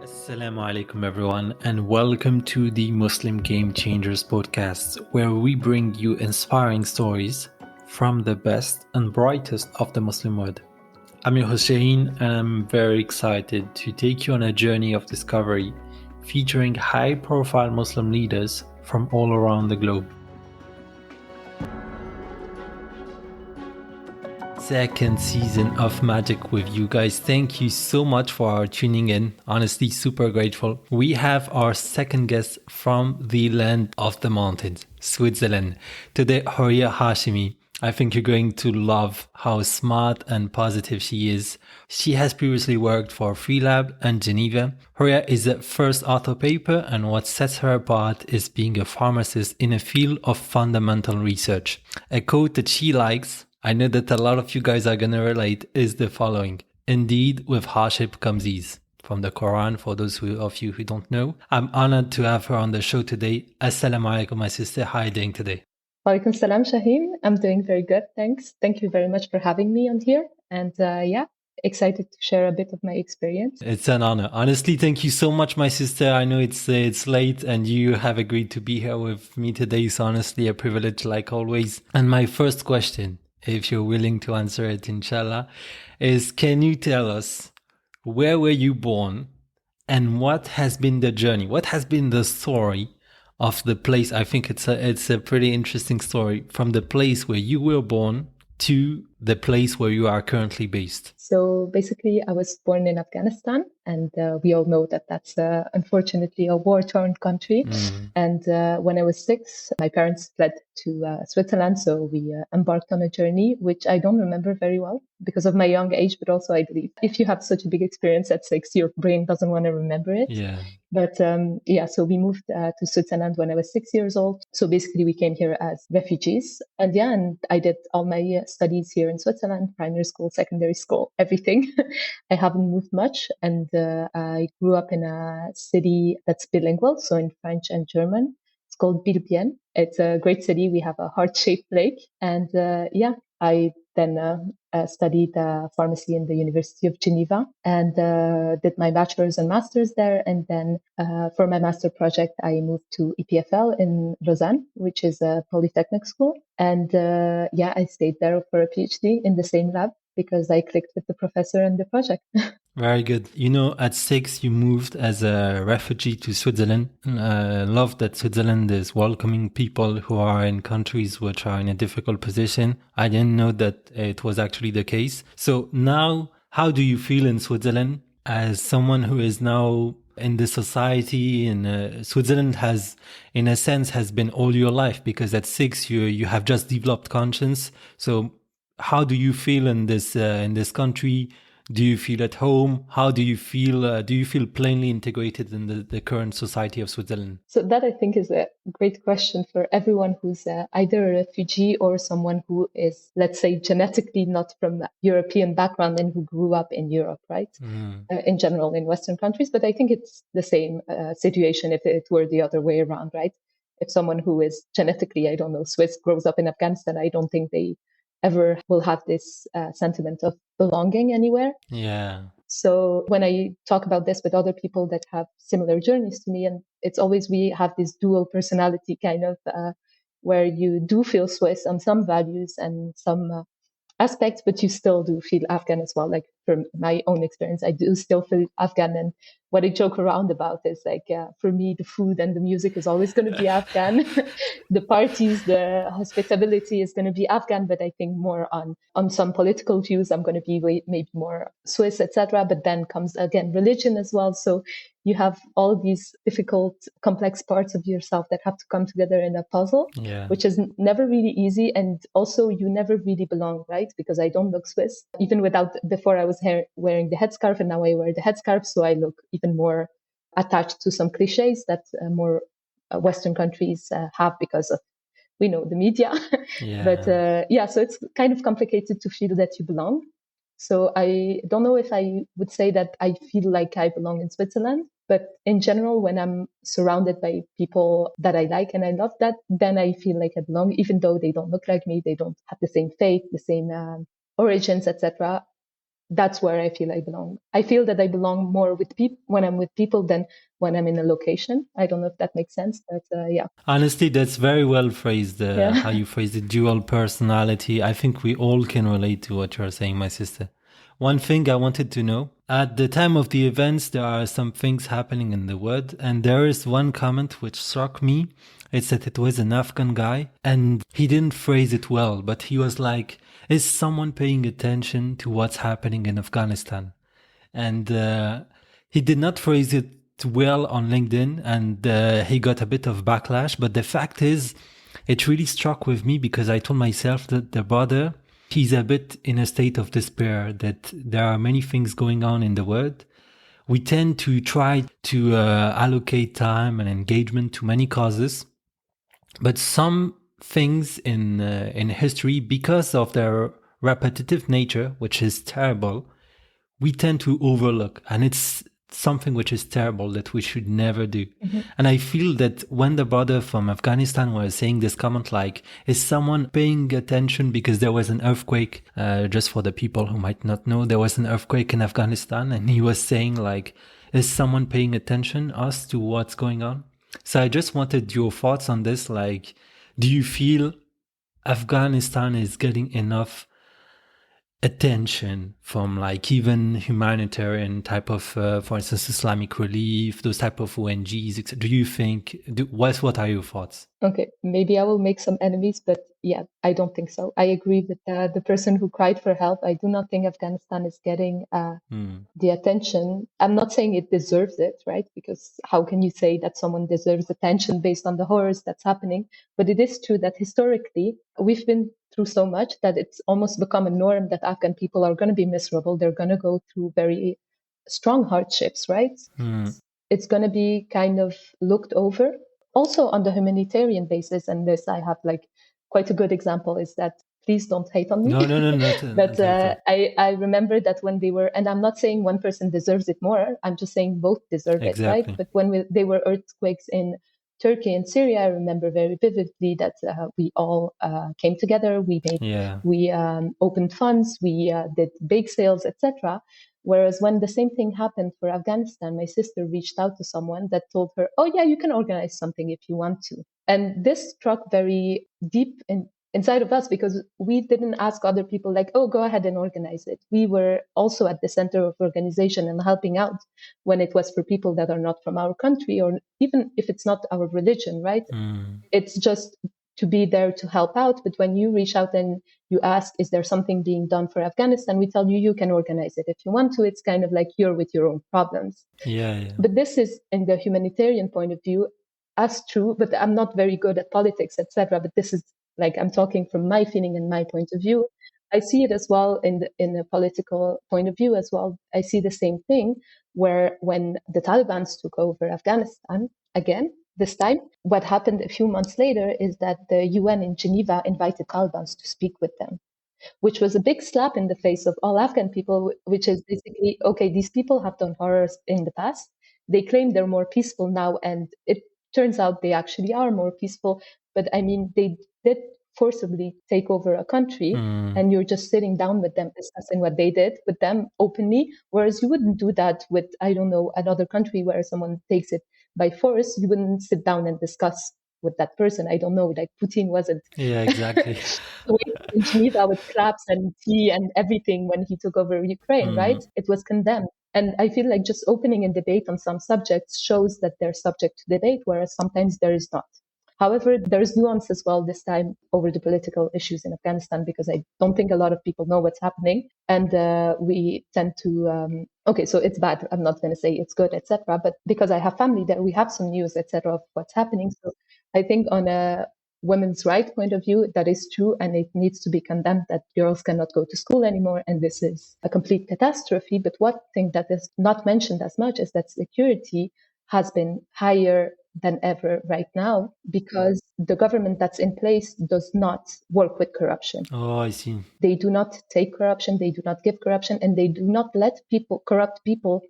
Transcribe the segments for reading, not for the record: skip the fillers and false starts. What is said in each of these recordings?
Assalamu alaikum everyone, and welcome to the Muslim Game Changers podcast, where we bring you inspiring stories from the best and brightest of the Muslim world. I'm your Hussein, and I'm very excited to take you on a journey of discovery featuring high-profile Muslim leaders from all around the globe. Second season of magic with you guys. Thank you so much for tuning in. Honestly, super grateful. We have our second guest from the land of the mountains, Switzerland. Today, Horia Hashimi. I think you're going to love how smart and positive she is. She has previously worked for Freelab and Geneva. Horia is the first author paper, and what sets her apart is being a pharmacist in a field of fundamental research. A quote that she likes, I know that a lot of you guys are going to relate, is the following. Indeed, with hardship comes ease. From the Quran, for those of you who don't know. I'm honored to have her on the show today. Assalamu alaikum, my sister. How are you doing today? Walaikum salam, Shaheen. I'm doing very good, thanks. Thank you very much for having me on here. And excited to share a bit of my experience. It's an honor. Honestly, thank you so much, my sister. I know it's late and you have agreed to be here with me today. It's honestly a privilege, like always. And my first question, if you're willing to answer it, inshallah, is can you tell us where were you born and what has been the journey? What has been the story of the place? I think it's a pretty interesting story from the place where you were born to the place where you are currently based. So basically, I was born in Afghanistan, and we all know that that's unfortunately a war-torn country. And when I was 6, my parents fled to Switzerland, so we embarked on a journey, which I don't remember very well because of my young age, but also I believe if you have such a big experience at 6, your brain doesn't want to remember it. Yeah. But so we moved to Switzerland when I was 6 years old. So basically we came here as refugees. And I did all my studies here in Switzerland, primary school, secondary school, everything. I haven't moved much. And I grew up in a city that's bilingual, so in French and German. It's called Birbien. It's a great city. We have a heart-shaped lake. And I then studied pharmacy in the University of Geneva and did my bachelor's and master's there. And then for my master project, I moved to EPFL in Lausanne, which is a polytechnic school. And I stayed there for a PhD in the same lab because I clicked with the professor and the project. Very good. You know, at 6, you moved as a refugee to Switzerland. I love that Switzerland is welcoming people who are in countries which are in a difficult position. I didn't know that it was actually the case. So now, how do you feel in Switzerland as someone who is now in the society? And Switzerland has, in a sense, has been all your life because at 6, you have just developed conscience. So how do you feel in this country? Do you feel at home? How do you feel? Do you feel plainly integrated in the current society of Switzerland? So that I think is a great question for everyone who's either a refugee or someone who is, let's say, genetically not from a European background and who grew up in Europe, right? In general, in Western countries. But I think it's the same situation if it were the other way around, right? If someone who is genetically, I don't know, Swiss grows up in Afghanistan, I don't think they ever will have this sentiment of belonging anywhere. Yeah. So when I talk about this with other people that have similar journeys to me, and it's always we have this dual personality kind of where you do feel Swiss on some values and some aspects, but you still do feel Afghan as well. Like from my own experience, I do still feel Afghan. And what I joke around about is like, for me, the food and the music is always going to be Afghan. The parties, the hospitality is going to be Afghan, but I think more on some political views, I'm going to be maybe more Swiss, etc. But then comes again religion as well. So you have all these difficult, complex parts of yourself that have to come together in a puzzle, which is never really easy. And also you never really belong, right? Because I don't look Swiss. Even before I was wearing the headscarf, and now I wear the headscarf. So I look even more attached to some cliches that more Western countries have because of, we know, the media. But so it's kind of complicated to feel that you belong. So I don't know if I would say that I feel like I belong in Switzerland, but in general, when I'm surrounded by people that I like and I love that, then I feel like I belong, even though they don't look like me, they don't have the same faith, the same origins, etc. that's where I feel I belong. I feel that I belong more with people when I'm with people than when I'm in a location. I don't know if that makes sense, but yeah. Honestly, that's very well phrased, Yeah. how you phrase the dual personality. I think we all can relate to what you're saying, my sister. One thing I wanted to know, at the time of the events, there are some things happening in the world, and there is one comment which struck me. It's that it was an Afghan guy, and he didn't phrase it well, but he was like, is someone paying attention to what's happening in Afghanistan? And he did not phrase it well on LinkedIn, and he got a bit of backlash. But the fact is, it really struck with me because I told myself that the brother, he's a bit in a state of despair, that there are many things going on in the world. We tend to try to allocate time and engagement to many causes, but some things in history, because of their repetitive nature, which is terrible, we tend to overlook, and it's something which is terrible that we should never do. Mm-hmm. And I feel that when the brother from Afghanistan was saying this comment, like, is someone paying attention because there was an earthquake, just for the people who might not know, there was an earthquake in Afghanistan, and he was saying like, is someone paying attention as to what's going on? So I just wanted your thoughts on this. Like, do you feel Afghanistan is getting enough attention from like even humanitarian type of, for instance, Islamic Relief, those type of ONGs? Do you think, what are your thoughts? Okay, maybe I will make some enemies, but yeah, I don't think so. I agree with the person who cried for help. I do not think Afghanistan is getting the attention. I'm not saying it deserves it, right? Because how can you say that someone deserves attention based on the horrors that's happening? But it is true that historically we've been through so much that it's almost become a norm that Afghan people are going to be miserable. They're going to go through very strong hardships, right? It's going to be kind of looked over. Also on the humanitarian basis, and this I have like quite a good example, is that please don't hate on me. No, not But I remember that when they were, and I'm not saying one person deserves it more, I'm just saying both deserve it, right? But when they were earthquakes in Turkey and Syria, I remember very vividly that we all came together, we opened funds, we did bake sales, etc. Whereas when the same thing happened for Afghanistan, my sister reached out to someone that told her, oh yeah, you can organize something if you want to. And this struck very deep inside of us because we didn't ask other people like, oh, go ahead and organize it. We were also at the center of organization and helping out when it was for people that are not from our country, or even if it's not our religion, right? It's just to be there to help out. But when you reach out and you ask, is there something being done for Afghanistan? We tell you, you can organize it if you want to. It's kind of like you're with your own problems. But this is in the humanitarian point of view as true, but I'm not very good at politics, etc. But this is like, I'm talking from my feeling and my point of view. I see it as well in a political point of view as well. I see the same thing where when the Taliban took over Afghanistan again, this time, what happened a few months later is that the UN in Geneva invited Taliban to speak with them, which was a big slap in the face of all Afghan people, which is basically, okay, these people have done horrors in the past. They claim they're more peaceful now, and it turns out they actually are more peaceful. But I mean, they did forcibly take over a country, and you're just sitting down with them, discussing what they did with them openly, whereas you wouldn't do that with, I don't know, another country where someone takes it by force. You wouldn't sit down and discuss with that person. I don't know, like Putin wasn't. Yeah, exactly. In Geneva with claps and tea and everything when he took over Ukraine, right? It was condemned. And I feel like just opening a debate on some subjects shows that they're subject to debate, whereas sometimes there is not. However, there's nuance as well this time over the political issues in Afghanistan, because I don't think a lot of people know what's happening. And we tend to, okay, so it's bad. I'm not going to say it's good, etc. But because I have family there, we have some news, etc. of what's happening. So I think on a women's rights point of view, that is true, and it needs to be condemned that girls cannot go to school anymore, and this is a complete catastrophe. But one thing that is not mentioned as much is that security has been higher than ever right now because the government that's in place does not work with corruption. Oh, I see. They do not take corruption, they do not give corruption, and they do not let corrupt people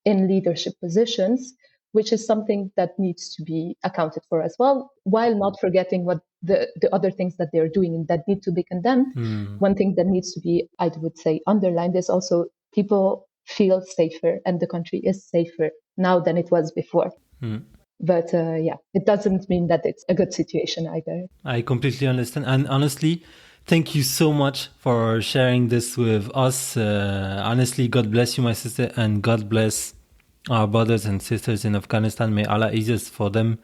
in leadership positions, which is something that needs to be accounted for as well, while not forgetting what the other things that they're doing that need to be condemned. One thing that needs to be, I would say, underlined is also people feel safer and the country is safer now than it was before. But it doesn't mean that it's a good situation either. I completely understand. And honestly, thank you so much for sharing this with us. Honestly, God bless you, my sister, and God bless our brothers and sisters in Afghanistan. May Allah ease us for them.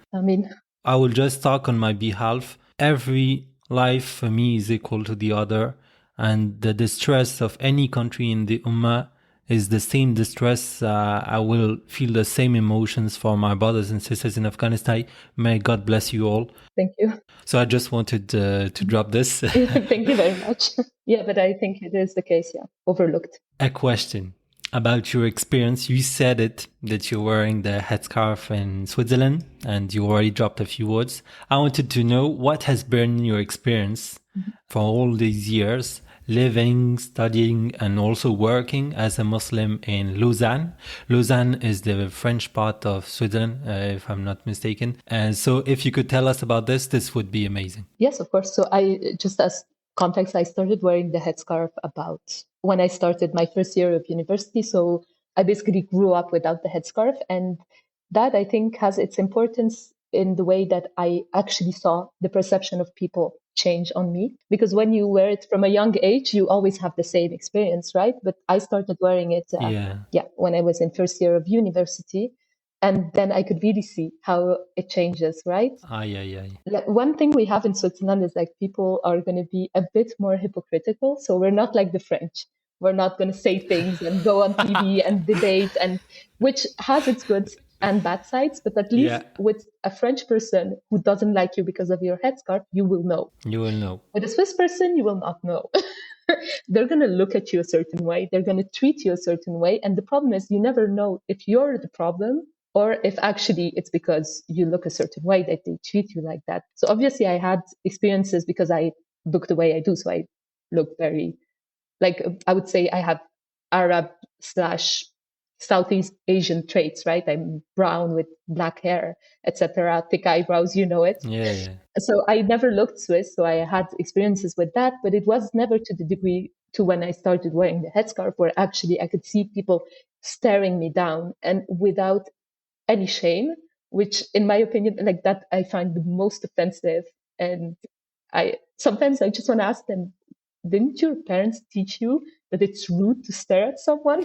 I will just talk on my behalf. Every life for me is equal to the other. And the distress of any country in the Ummah is the same distress. I will feel the same emotions for my brothers and sisters in Afghanistan. May God bless you all. Thank you. So I just wanted to drop this. Thank you very much. Yeah, but I think it is the case, overlooked. A question about your experience. You said it, that you're wearing the headscarf in Switzerland, and you already dropped a few words. I wanted to know what has been your experience for all these years, living, studying, and also working as a Muslim in Lausanne. Lausanne is the French part of Switzerland, if I'm not mistaken. And so if you could tell us about this would be amazing. Yes, of course. So as context, I started wearing the headscarf about when I started my first year of university. So I basically grew up without the headscarf. And that, I think, has its importance in the way that I actually saw the perception of people change on me. Because when you wear it from a young age, you always have the same experience, right? But I started wearing it when I was in first year of university. And then I could really see how it changes, right? One thing we have in Switzerland is like people are going to be a bit more hypocritical. So we're not like the French. We're not going to say things and go on TV and debate, and which has its good and bad sides. But at least with a French person who doesn't like you because of your headscarf, you will know. You will know. With a Swiss person, you will not know. They're going to look at you a certain way. They're going to treat you a certain way. And the problem is you never know if you're the problem or if actually it's because you look a certain way that they treat you like that. So obviously I had experiences because I look the way I do. So I look very, I would say I have Arab / Southeast Asian traits, right? I'm brown with black hair, etc., thick eyebrows, you know it. Yeah. So I never looked Swiss. So I had experiences with that, but it was never to the degree to when I started wearing the headscarf, where actually I could see people staring me down and without any shame, which in my opinion, like that, I find the most offensive. And sometimes I just want to ask them, didn't your parents teach you that it's rude to stare at someone?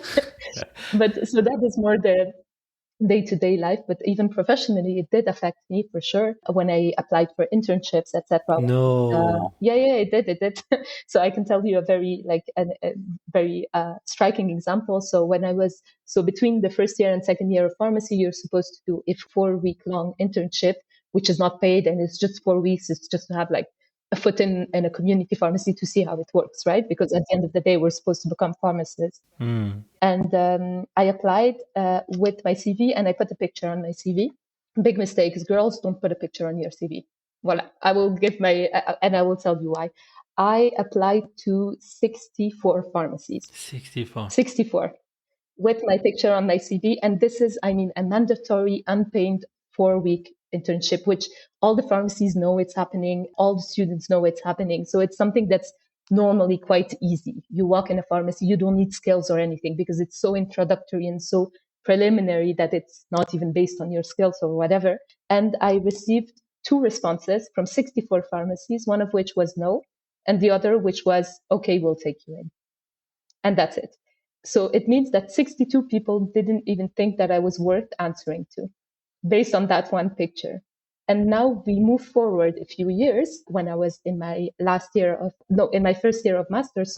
But so that is more the day-to-day life, but even professionally, it did affect me for sure when I applied for internships, etc. No. It did. So I can tell you a very striking example. So between the first year and second year of pharmacy, you're supposed to do a 4-week long internship, which is not paid, and it's just 4 weeks. It's just to have like a foot in a community pharmacy to see how it works, right? Because at the end of the day, we're supposed to become pharmacists. And I applied with my CV, and I put a picture on my CV. Big mistake is girls don't put a picture on your CV. Well, I will and I will tell you why. I applied to 64 pharmacies. 64 with my picture on my CV. And this is, a mandatory unpaid 4-week internship, which all the pharmacies know it's happening. All the students know it's happening. So it's something that's normally quite easy. You walk in a pharmacy, you don't need skills or anything because it's so introductory and so preliminary that it's not even based on your skills or whatever. And I received 2 responses from 64 pharmacies, one of which was no, and the other which was, okay, we'll take you in. And that's it. So it means that 62 people didn't even think that I was worth answering to based on that one picture. And now we move forward a few years when I was in my in my first year of master's,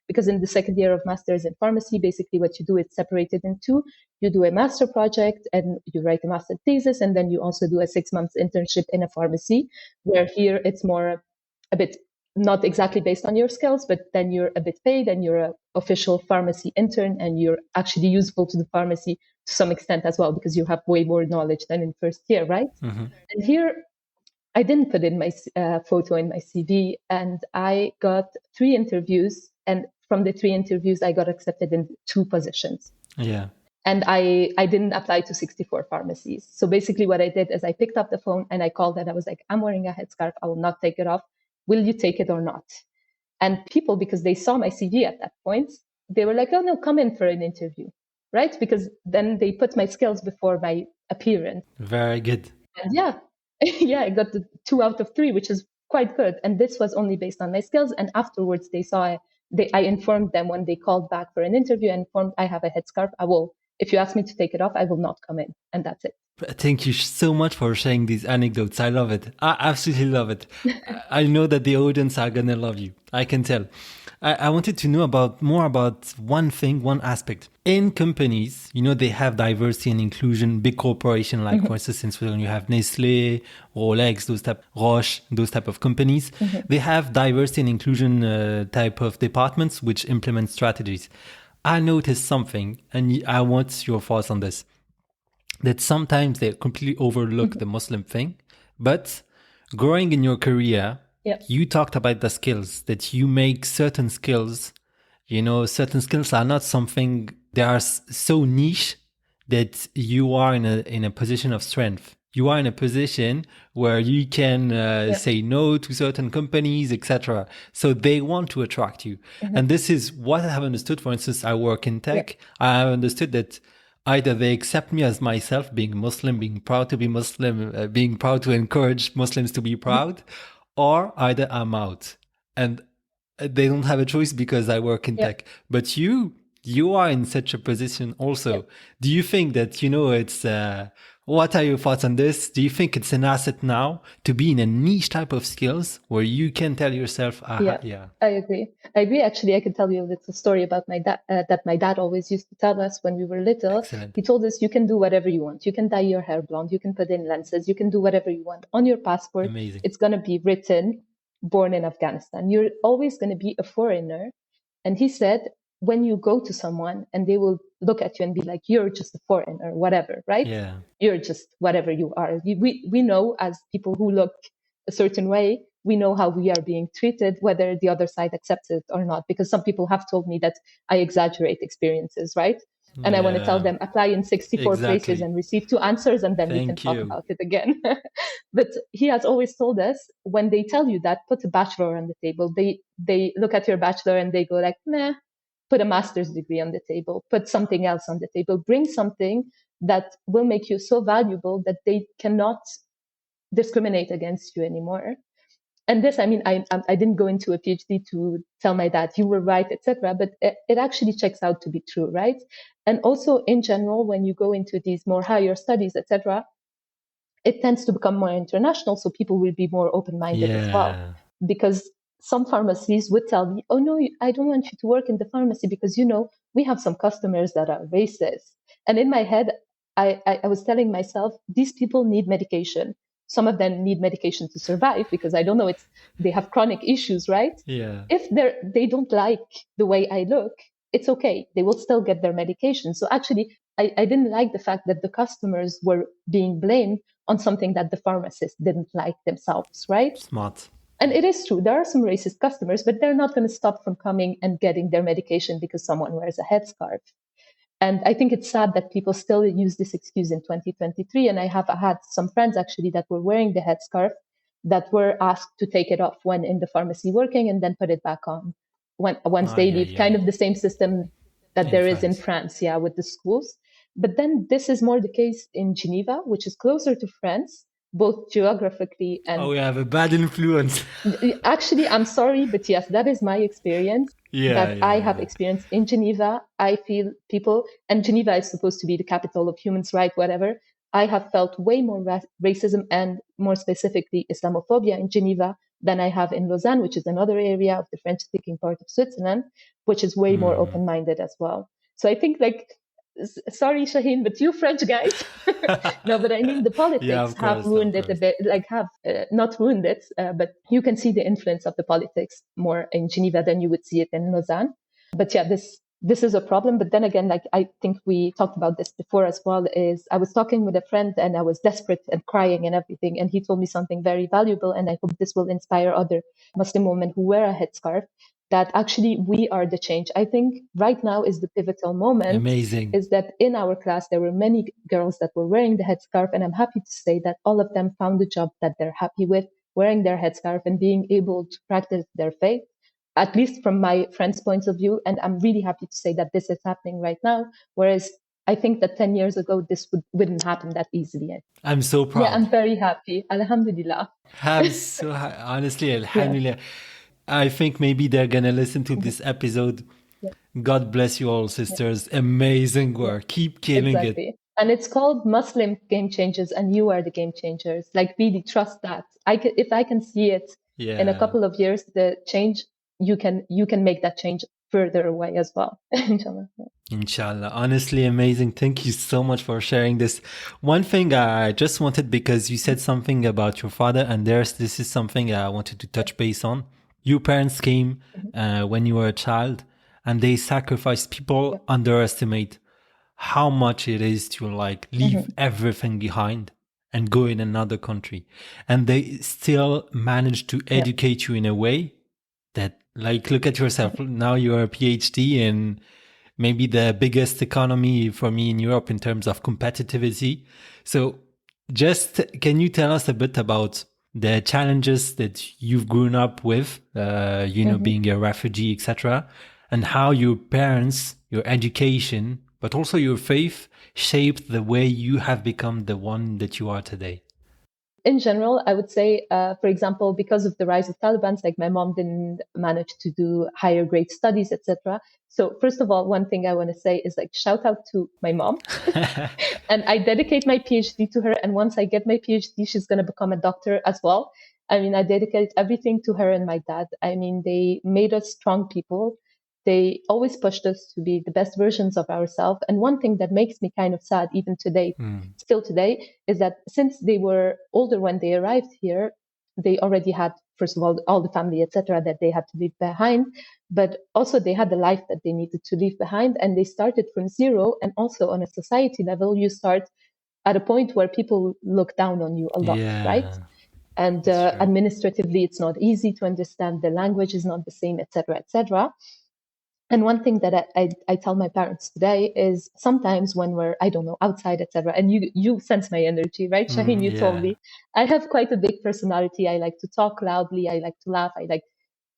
because in the second year of master's in pharmacy, basically what you do is separated in 2. You do a master project and you write a master thesis, and then you also do a 6-month internship in a pharmacy, where here it's more a bit not exactly based on your skills, but then you're a bit paid and you're an official pharmacy intern and you're actually useful to the pharmacy to some extent as well, because you have way more knowledge than in first year, right? Mm-hmm. And here I didn't put in my photo in my CV, and I got 3 interviews, and from the 3 interviews, I got accepted in 2 positions. Yeah. And I didn't apply to 64 pharmacies. So basically what I did is I picked up the phone and I called and I was like, I'm wearing a headscarf. I will not take it off. Will you take it or not? And people, because they saw my CV at that point, they were like, oh no, come in for an interview, right? Because then they put my skills before my appearance. Very good. And yeah, yeah, I got the 2 out of 3, which is quite good. And this was only based on my skills. And afterwards, I informed them when they called back for an interview, and informed I have a headscarf. If you ask me to take it off, I will not come in, and that's it. Thank you so much for sharing these anecdotes. I love it. I absolutely love it. I know that the audience are going to love you. I can tell. I wanted to know more about one thing, one aspect. In companies, they have diversity and inclusion, big corporation, like for instance, when you have Nestle, Rolex, Roche, those type of companies, they have diversity and inclusion type of departments which implement strategies. I noticed something, and I want your thoughts on this, that sometimes they completely overlook the Muslim thing, but growing in your career, you talked about the skills, that you make certain skills, certain skills are not something, they are so niche that you are in a position of strength. You are in a position where you can say no to certain companies, etc. So they want to attract you. And this is what I have understood. For instance, I work in tech. I have understood that either they accept me as myself, being Muslim, being proud to be Muslim, being proud to encourage Muslims to be proud, or either I'm out. And they don't have a choice because I work in tech. But you are in such a position also. Do you think that, it's, what are your thoughts on this? Do you think it's an asset now to be in a niche type of skills where you can tell yourself, I agree. Actually, I could tell you a little story about my dad, that my dad always used to tell us when we were little. Excellent. He told us, you can do whatever you want. You can dye your hair blonde. You can put in lenses. You can do whatever you want. On your passport, Amazing. It's going to be written, born in Afghanistan. You're always going to be a foreigner. And he said, when you go to someone and they will look at you and be like, you're just a foreigner, whatever, right? Yeah. You're just whatever you are. We know, as people who look a certain way, we know how we are being treated, whether the other side accepts it or not, because some people have told me that I exaggerate experiences, right? And I want to tell them, apply in 64 places and receive 2 answers, and then we can talk about it again. But he has always told us, when they tell you that, put a bachelor on the table. They look at your bachelor and they go like, nah, put a master's degree on the table, put something else on the table, bring something that will make you so valuable that they cannot discriminate against you anymore. And this, I didn't go into a PhD to tell my dad, you were right, etc. But it actually checks out to be true, right? And also, in general, when you go into these more higher studies, etc., it tends to become more international, so people will be more open-minded as well. Because some pharmacies would tell me, oh no, I don't want you to work in the pharmacy because, we have some customers that are racist. And in my head, I was telling myself, these people need medication. Some of them need medication to survive because I don't know, they have chronic issues, right? Yeah. If they don't like the way I look, it's okay. They will still get their medication. So actually, I didn't like the fact that the customers were being blamed on something that the pharmacists didn't like themselves, right? Smart. And it is true, there are some racist customers, but they're not going to stop from coming and getting their medication because someone wears a headscarf. And I think it's sad that people still use this excuse in 2023. And I have had some friends actually that were wearing the headscarf that were asked to take it off when in the pharmacy working and then put it back on once they leave. Kind of the same system that there is in France, with the schools. But then this is more the case in Geneva, which is closer to France, both geographically and... Oh, we have a bad influence. Actually, I'm sorry, but yes, that is my experience. I have experienced in Geneva. I feel people, and Geneva is supposed to be the capital of human rights, whatever. I have felt way more racism and more specifically Islamophobia in Geneva than I have in Lausanne, which is another area of the French-speaking part of Switzerland, which is way more open-minded as well. So I think sorry, Shaheen, but you French guys, no, but I mean the politics have ruined it a bit, not ruined it, but you can see the influence of the politics more in Geneva than you would see it in Lausanne. But yeah, this is a problem. But then again, I think we talked about this before as well, is I was talking with a friend and I was desperate and crying and everything. And he told me something very valuable. And I hope this will inspire other Muslim women who wear a headscarf, that actually we are the change. I think right now is the pivotal moment. Amazing. Is that in our class, there were many girls that were wearing the headscarf. And I'm happy to say that all of them found a job that they're happy with, wearing their headscarf and being able to practice their faith. at least from my friends' points of view. And I'm really happy to say that this is happening right now. Whereas I think that 10 years ago, this wouldn't happen that easily. I'm so Yeah, proud. I'm very happy. Alhamdulillah. Honestly, Yeah. alhamdulillah. I think maybe they're gonna listen to this episode. Yeah. God bless you all, Yeah. sisters. Amazing Yeah. work. Keep killing it. Exactly. And it's called Muslim game changers, and you are the game changers. Like, really trust that. If I can see it in a Yeah. couple of years, the change, you can make that change further away as well. Inshallah. Inshallah. Honestly, amazing. Thank you so much for sharing this. One thing I just wanted, because you said something about your father, and this is something I wanted to touch base on. Your parents came when you were a child, and they sacrificed. People underestimate how much it is to like leave everything behind and go in another country. And they still managed to educate you in a way that, like, look at yourself. Now you're a PhD in maybe the biggest economy for me in Europe in terms of competitivity. So just can you tell us a bit about the challenges that you've grown up with, being a refugee, etc., and how your parents, your education, but also your faith shaped the way you have become the one that you are today? In general, I would say, for example, because of the rise of Taliban, like my mom didn't manage to do higher grade studies, etc. So first of all, one thing I want to say is like shout out to my mom. And I dedicate my PhD to her. And once I get my PhD, she's going to become a doctor as well. I mean, I dedicate everything to her and my dad. I mean, they made us strong people. They always pushed us to be the best versions of ourselves. And one thing that makes me kind of sad, even today, still today, is that since they were older when they arrived here, they already had, first of all the family, etc., that they had to leave behind, but also they had the life that they needed to leave behind, and they started from zero. And also on a society level, you start at a point where people look down on you a lot, right? And administratively, it's not easy to understand. The language is not the same, etc., etc. And one thing that I tell my parents today is sometimes when we're, I don't know, outside, etc., and you sense my energy, right, Shaheen? You told me I have quite a big personality. I like to talk loudly. I like to laugh.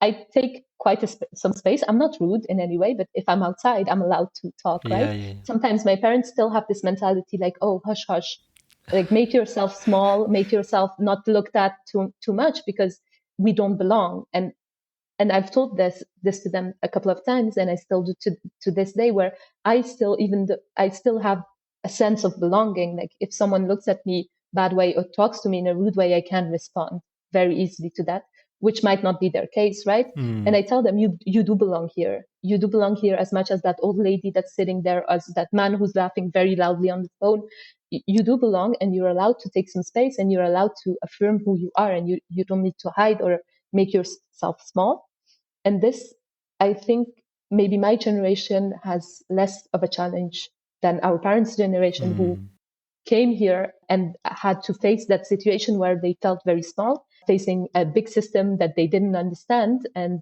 I take quite some space. I'm not rude in any way, but if I'm outside, I'm allowed to talk, right? Sometimes my parents still have this mentality like, oh, hush, hush, like make yourself small, make yourself not looked at too much because we don't belong. And I've told this to them a couple of times, and I still do to this day, where I still have a sense of belonging. Like if someone looks at me bad way or talks to me in a rude way, I can respond very easily to that, which might not be their case, right? And I tell them, you do belong here. You do belong here as much as that old lady that's sitting there, as that man who's laughing very loudly on the phone. You do belong, and you're allowed to take some space, and you're allowed to affirm who you are, and you don't need to hide or make yourself small. And this, I think, maybe my generation has less of a challenge than our parents' generation, who came here and had to face that situation where they felt very small, facing a big system that they didn't understand. And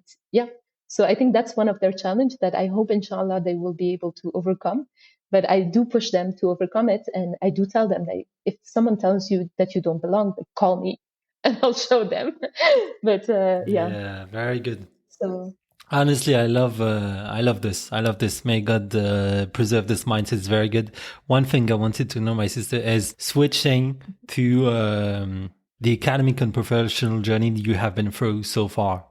so I think that's one of their challenges that I hope, inshallah, they will be able to overcome. But I do push them to overcome it. And I do tell them that if someone tells you that you don't belong, call me and I'll show them. But Very good. So honestly, I love this. I love this. May God preserve this mindset. It's very good. One thing I wanted to know, my sister, is switching to the academic and professional journey that you have been through so far.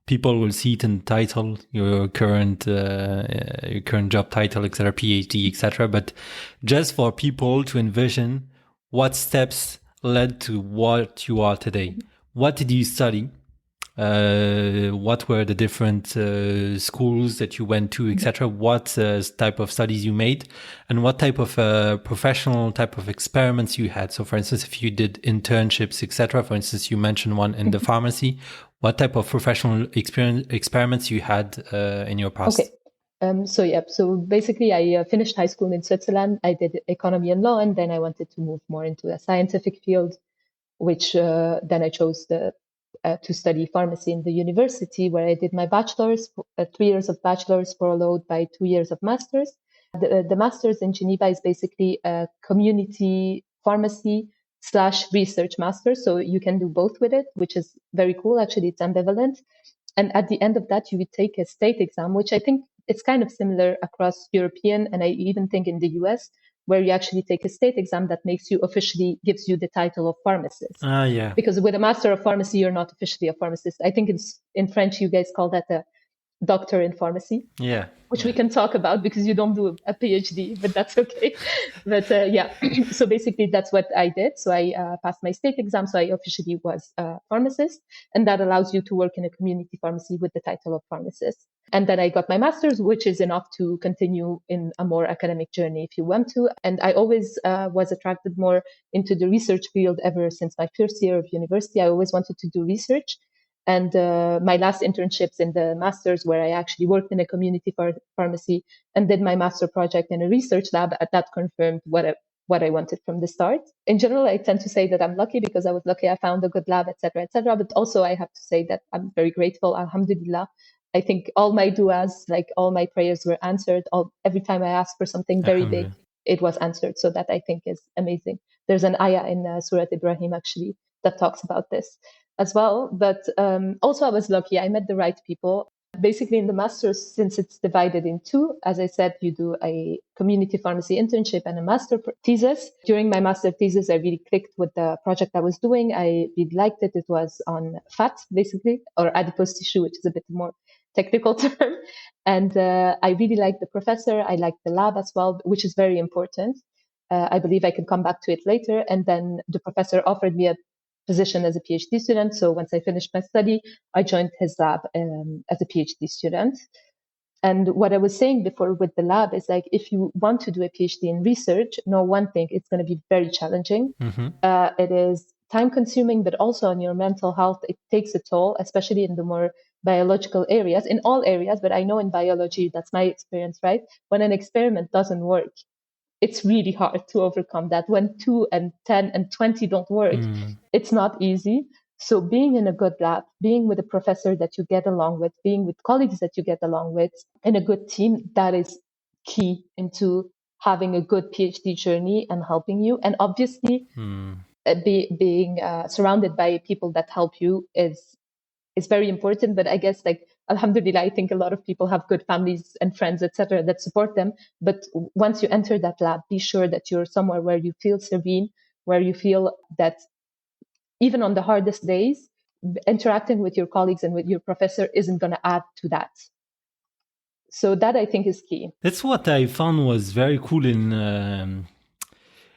People will see it in the title, your current job title, etc., PhD, etc. But just for people to envision what steps led to what you are today. What did you study? What were the different schools that you went to, etc.? What type of studies you made, and what type of professional type of experiments you had? So, for instance, if you did internships, etc. For instance, you mentioned one in the pharmacy. What type of professional experiments you had in your past? Okay. So basically, I finished high school in Switzerland. I did economy and law, and then I wanted to move more into a scientific field, which then I chose to study pharmacy in the university, where I did my bachelor's, 3 years of bachelor's followed by 2 years of master's. The master's in Geneva is basically a community pharmacy / research master. So you can do both with it, which is very cool. Actually, it's ambivalent. And at the end of that, you would take a state exam, which I think it's kind of similar across European, and I even think in the US, where you actually take a state exam that makes you officially, gives you the title of pharmacist. Yeah. Because with a master of pharmacy, you're not officially a pharmacist. I think in French, you guys call that a doctor in pharmacy. Yeah. Which we can talk about because you don't do a PhD, but that's okay. But yeah, so basically that's what I did. So I passed my state exam. So I officially was a pharmacist, and that allows you to work in a community pharmacy with the title of pharmacist. And then I got my master's, which is enough to continue in a more academic journey if you want to. And I always was attracted more into the research field ever since my first year of university. I always wanted to do research. And my last internships in the master's, where I actually worked in a community pharmacy and did my master project in a research lab, that confirmed what I wanted from the start. In general, I tend to say that I'm lucky because I was lucky I found a good lab, et cetera, et cetera. But also I have to say that I'm very grateful, alhamdulillah. I think all my du'as, like all my prayers were answered. Every time I asked for something very big, it was answered. So that I think is amazing. There's an ayah in Surah Ibrahim actually that talks about this as well. But also I was lucky. I met the right people. Basically in the master's, since it's divided in two, as I said, you do a community pharmacy internship and a master thesis. During my master thesis, I really clicked with the project I was doing. I really liked it. It was on fat, basically, or adipose tissue, which is a bit more technical term. And I really liked the professor. I liked the lab as well, which is very important. I believe I can come back to it later. And then the professor offered me a position as a PhD student. So once I finished my study, I joined his lab as a PhD student. And what I was saying before with the lab is like, if you want to do a PhD in research, know one thing, it's going to be very challenging. Mm-hmm. It is time consuming, but also on your mental health, it takes a toll, especially in the more biological areas, in all areas. But I know in biology, that's my experience, right? When an experiment doesn't work, it's really hard to overcome that. When 2 and 10 and 20 don't work, it's not easy. So being in a good lab, being with a professor that you get along with, being with colleagues that you get along with, and a good team, that is key into having a good PhD journey and helping you. And obviously, being surrounded by people that help you is very important. But I guess, like, alhamdulillah, I think a lot of people have good families and friends, etc., that support them. But once you enter that lab, be sure that you're somewhere where you feel serene, where you feel that even on the hardest days, interacting with your colleagues and with your professor isn't going to add to that. So that I think is key. That's what I found was very cool in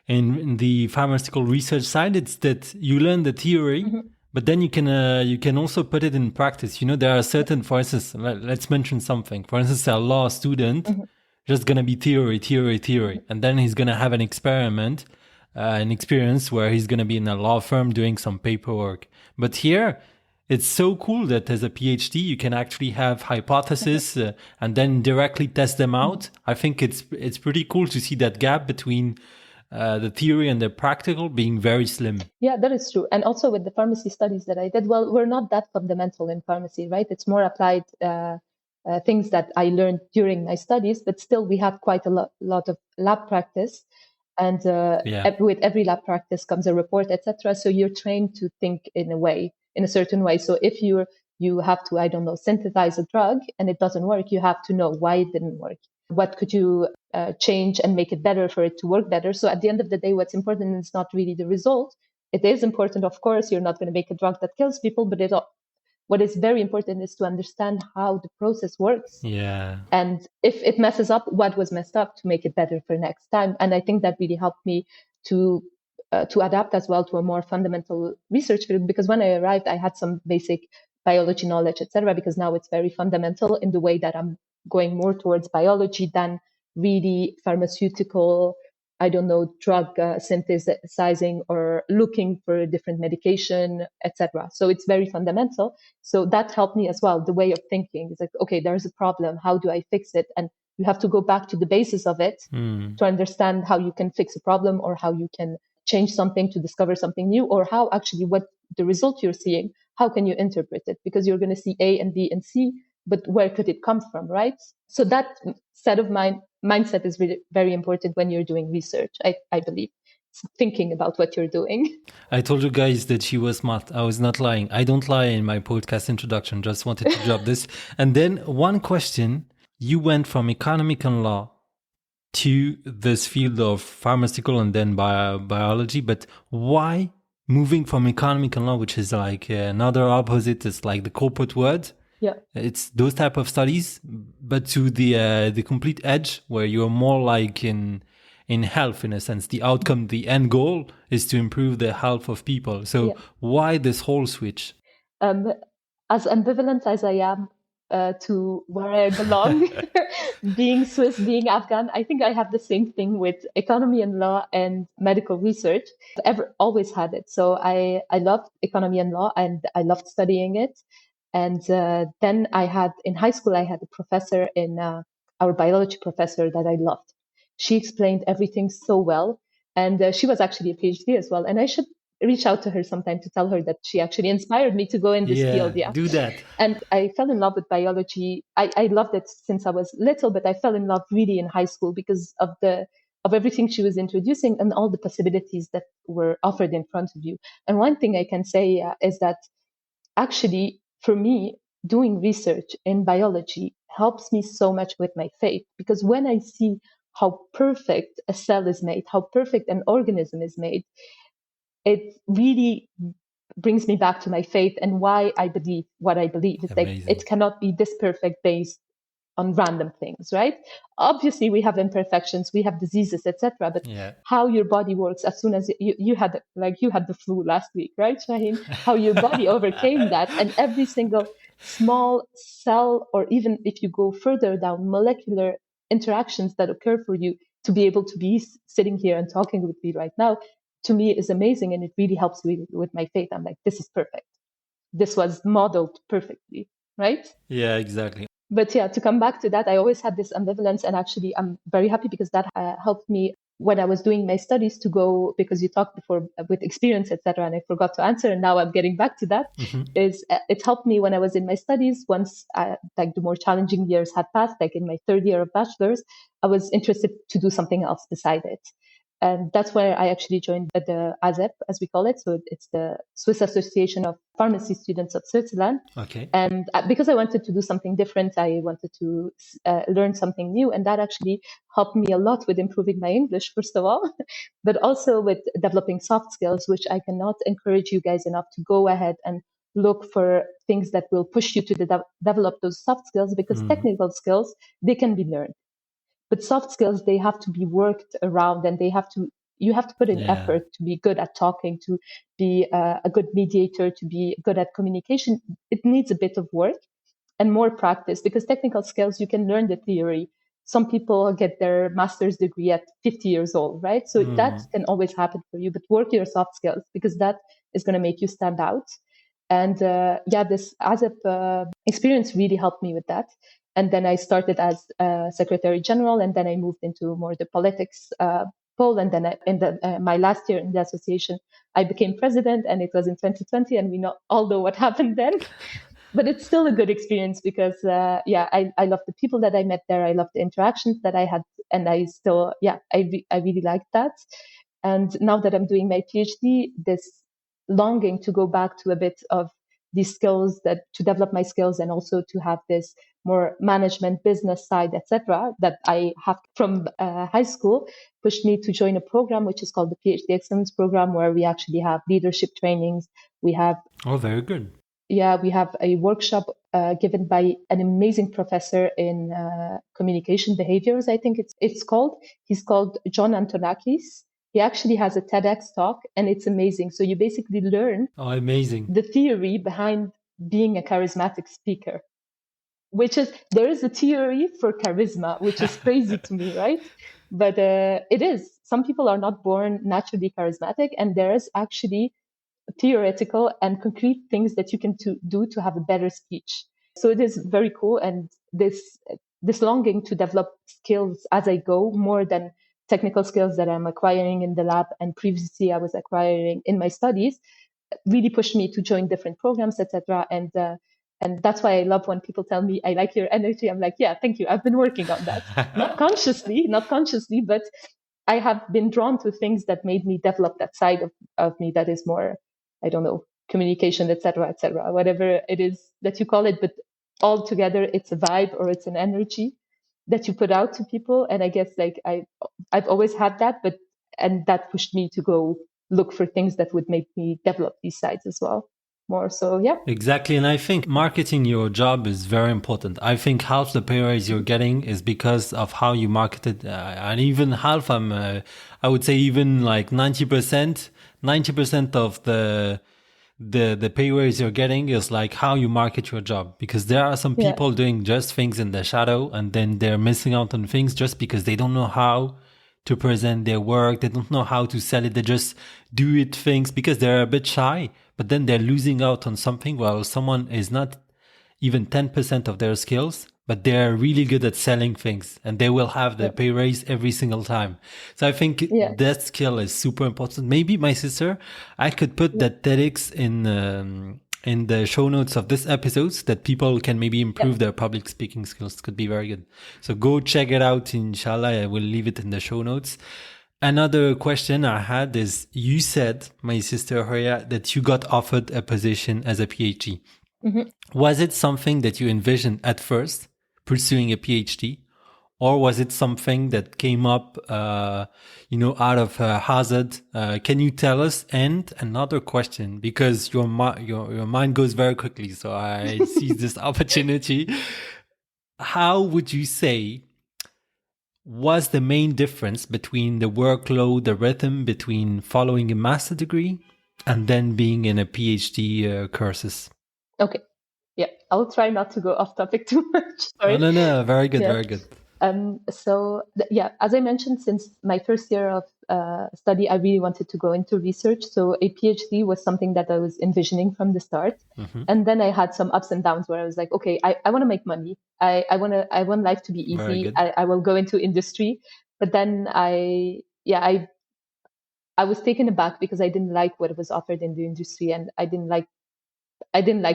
the pharmaceutical research side. It's that you learn the theory, but then you can also put it in practice. You know, there are certain, for instance, let's mention something. For instance, a law student just gonna be theory, and then he's gonna have an experiment, an experience where he's gonna be in a law firm doing some paperwork. But here, it's so cool that as a PhD, you can actually have hypotheses and then directly test them out. I think it's pretty cool to see that gap between the theory and the practical being very slim. Yeah, that is true. And also with the pharmacy studies that I did, well, we're not that fundamental in pharmacy, right? It's more applied things that I learned during my studies, but still we have quite a lot of lab practice. And with every lab practice comes a report, etc. So you're trained to think in a certain way. So if you have to, I don't know, synthesize a drug and it doesn't work, you have to know why it didn't work. What could you change and make it better for it to work better? So at the end of the day, what's important is not really the result. It is important, of course, you're not going to make a drug that kills people, but what is very important is to understand how the process works. Yeah. And if it messes up, what was messed up to make it better for next time. And I think that really helped me to adapt as well to a more fundamental research field, because when I arrived, I had some basic biology knowledge, etc., because now it's very fundamental in the way that I'm going more towards biology than really pharmaceutical, I don't know, drug synthesizing or looking for a different medication, etc. So it's very fundamental. So that helped me as well. The way of thinking is like, okay, there's a problem. How do I fix it? And you have to go back to the basis of it to understand how you can fix a problem or how you can change something to discover something new, or how actually what the result you're seeing, how can you interpret it? Because you're going to see A and B and C, but where could it come from, right? So that set of mindset is really very important when you're doing research, I believe. thinking about what you're doing. I told you guys that she was smart. I was not lying. I don't lie in my podcast introduction. Just wanted to drop this. And then one question. You went from economic and law to this field of pharmaceutical and then biology. But why moving from economic and law, which is like another opposite, it's like the corporate world. Yeah. It's those type of studies, but to the complete edge where you're more like in health, in a sense. The outcome, the end goal is to improve the health of people. So why this whole switch? As ambivalent as I am to where I belong, being Swiss, being Afghan, I think I have the same thing with economy and law and medical research. I've always had it. So I loved economy and law, and I loved studying it. And then in high school, I had a professor our biology professor that I loved. She explained everything so well. And she was actually a PhD as well. And I should reach out to her sometime to tell her that she actually inspired me to go in this field. Yeah, do that. And I fell in love with biology. I loved it since I was little, but I fell in love really in high school because of everything she was introducing and all the possibilities that were offered in front of you. And one thing I can say is that actually, for me, doing research in biology helps me so much with my faith, because when I see how perfect a cell is made, how perfect an organism is made, it really brings me back to my faith and why I believe what I believe. It's like it cannot be this perfect based on random things, right? Obviously, we have imperfections, we have diseases, etc. But how your body works, as soon as you had the flu last week, right, Shaheen? How your body overcame that, and every single small cell, or even if you go further down, molecular interactions that occur for you to be able to be sitting here and talking with me right now, to me is amazing, and it really helps me with my faith. I'm like, this is perfect. This was modeled perfectly, right? Yeah, exactly. But yeah, to come back to that, I always had this ambivalence, and actually I'm very happy because that helped me when I was doing my studies to go, because you talked before with experience, etc., and I forgot to answer, and now I'm getting back to that. Is it helped me when I was in my studies, once like the more challenging years had passed, like in my third year of bachelor's, I was interested to do something else beside it. And that's where I actually joined the ASEP, as we call it. So it's the Swiss Association of Pharmacy Students of Switzerland. Okay. And because I wanted to do something different, I wanted to learn something new. And that actually helped me a lot with improving my English, first of all, but also with developing soft skills, which I cannot encourage you guys enough to go ahead and look for things that will push you to develop those soft skills, because technical skills, they can be learned. But soft skills, they have to be worked around, and you have to put in effort to be good at talking, to be a good mediator, to be good at communication. It needs a bit of work and more practice, because technical skills, you can learn the theory. Some people get their master's degree at 50 years old, right? So that can always happen for you, but work your soft skills, because that is going to make you stand out. And this ASEP experience really helped me with that. And then I started as Secretary General, and then I moved into more the politics pole. And then in my last year in the association, I became president, and it was in 2020. And we all know what happened then. But it's still a good experience because, I love the people that I met there. I love the interactions that I had, and I still, I really liked that. And now that I'm doing my PhD, this longing to go back to a bit of these skills, that to develop my skills, and also to have this more management business side, etc., that I have from high school, pushed me to join a program which is called the PhD Excellence Program, where we actually have leadership trainings. We have very good. Yeah, we have a workshop given by an amazing professor in communication behaviors, I think it's called. He's called John Antonakis. He actually has a TEDx talk, and it's amazing. So you basically learn the theory behind being a charismatic speaker, there is a theory for charisma, which is crazy to me, right? But it is. Some people are not born naturally charismatic, and there is actually theoretical and concrete things that you can do to have a better speech. So it is very cool. And this longing to develop skills as I go, more than technical skills that I'm acquiring in the lab and previously I was acquiring in my studies, really pushed me to join different programs, etc. And that's why I love when people tell me, I like your energy. I'm like, yeah, thank you. I've been working on that. Not consciously, but I have been drawn to things that made me develop that side of me that is more, I don't know, communication, etc., whatever it is that you call it. But altogether, it's a vibe or it's an energy that you put out to people. And I guess like I've always had that, and that pushed me to go look for things that would make me develop these sides as well more. So yeah. Exactly. And I think marketing your job is very important. I think half the pay raise you're getting is because of how you market it. And even half, I would say even like 90%, 90% of the pay raise you're getting is like how you market your job. Because there are some Yeah. people doing just things in the shadow and then they're missing out on things just because they don't know how to present their work. They don't know how to sell it. They just do it things because they're a bit shy, but then they're losing out on something while someone is not even 10% of their skills, but they're really good at selling things and they will have the pay raise every single time. So I think Yeah. that skill is super important. Maybe my sister, I could put that TEDx in the show notes of this episode so that people can maybe improve their public speaking skills. Could be very good. So go check it out. Inshallah, I will leave it in the show notes. Another question I had is, you said, my sister Horia, that you got offered a position as a PhD. Mm-hmm. Was it something that you envisioned at first, pursuing a PhD? Or was it something that came up, out of hazard? Can you tell us? And another question, because your mind goes very quickly, so I seize this opportunity. How would you say was the main difference between the workload, the rhythm between following a master degree and then being in a PhD courses? Okay. Yeah, I'll try not to go off topic too much. Oh, Sorry. no, very good, Yeah. very good. As I mentioned, since my first year of study, I really wanted to go into research. So a PhD was something that I was envisioning from the start. Mm-hmm. And then I had some ups and downs where I was like, okay, I want to make money. I want life to be Very easy. good. I will go into industry. But then I was taken aback because I didn't like what was offered in the industry, and I didn't like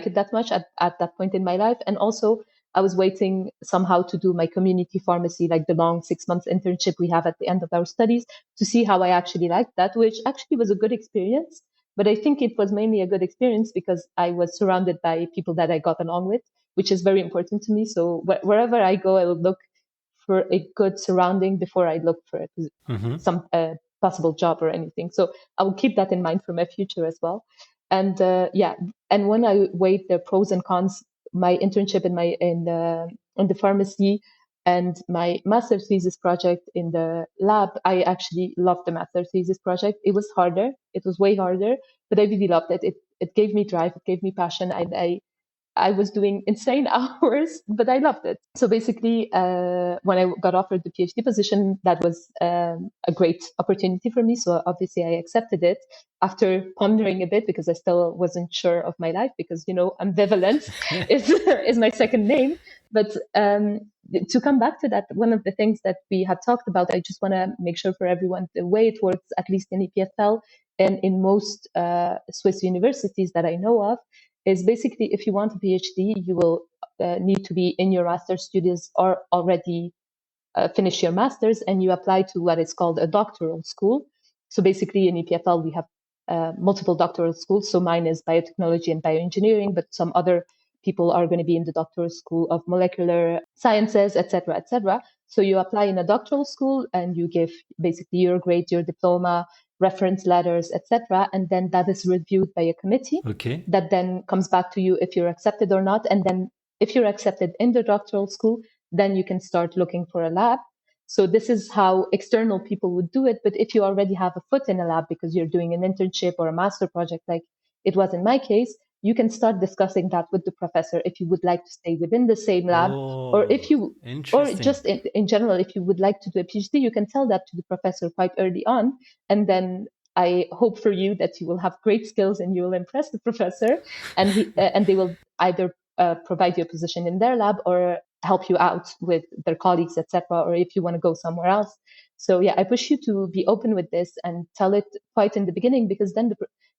it that much at that point in my life. And also, I was waiting somehow to do my community pharmacy, like the long 6 months internship we have at the end of our studies, to see how I actually liked that, which actually was a good experience. But I think it was mainly a good experience because I was surrounded by people that I got along with, which is very important to me. So wherever I go, I will look for a good surrounding before I look for some possible job or anything. So I will keep that in mind for my future as well. And and when I weighed the pros and cons, my internship in the pharmacy and my master thesis project in the lab, I actually loved the master thesis project. It was harder. It was way harder, but I really loved it. It gave me drive. It gave me passion. I was doing insane hours, but I loved it. So basically, when I got offered the PhD position, that was a great opportunity for me. So obviously, I accepted it after pondering a bit because I still wasn't sure of my life because, ambivalence is my second name. But to come back to that, one of the things that we have talked about, I just want to make sure for everyone, the way it works, at least in EPFL and in most Swiss universities that I know of, is basically if you want a PhD, you will need to be in your master's studies or already finish your master's, and you apply to what is called a doctoral school. So basically in EPFL, we have multiple doctoral schools. So mine is biotechnology and bioengineering, but some other people are going to be in the doctoral school of molecular sciences, etc., etc. So you apply in a doctoral school and you give basically your grade, your diploma, reference letters, etc. And then that is reviewed by a committee that then comes back to you if you're accepted or not. And then if you're accepted in the doctoral school, then you can start looking for a lab. So this is how external people would do it. But if you already have a foot in a lab because you're doing an internship or a master project, like it was in my case, you can start discussing that with the professor if you would like to stay within the same lab, or if you, or just in general, if you would like to do a PhD, you can tell that to the professor quite early on. And then I hope for you that you will have great skills and you will impress the professor, and and they will either provide you a position in their lab or help you out with their colleagues, etc., or if you want to go somewhere else. So yeah, I push you to be open with this and tell it quite in the beginning, because then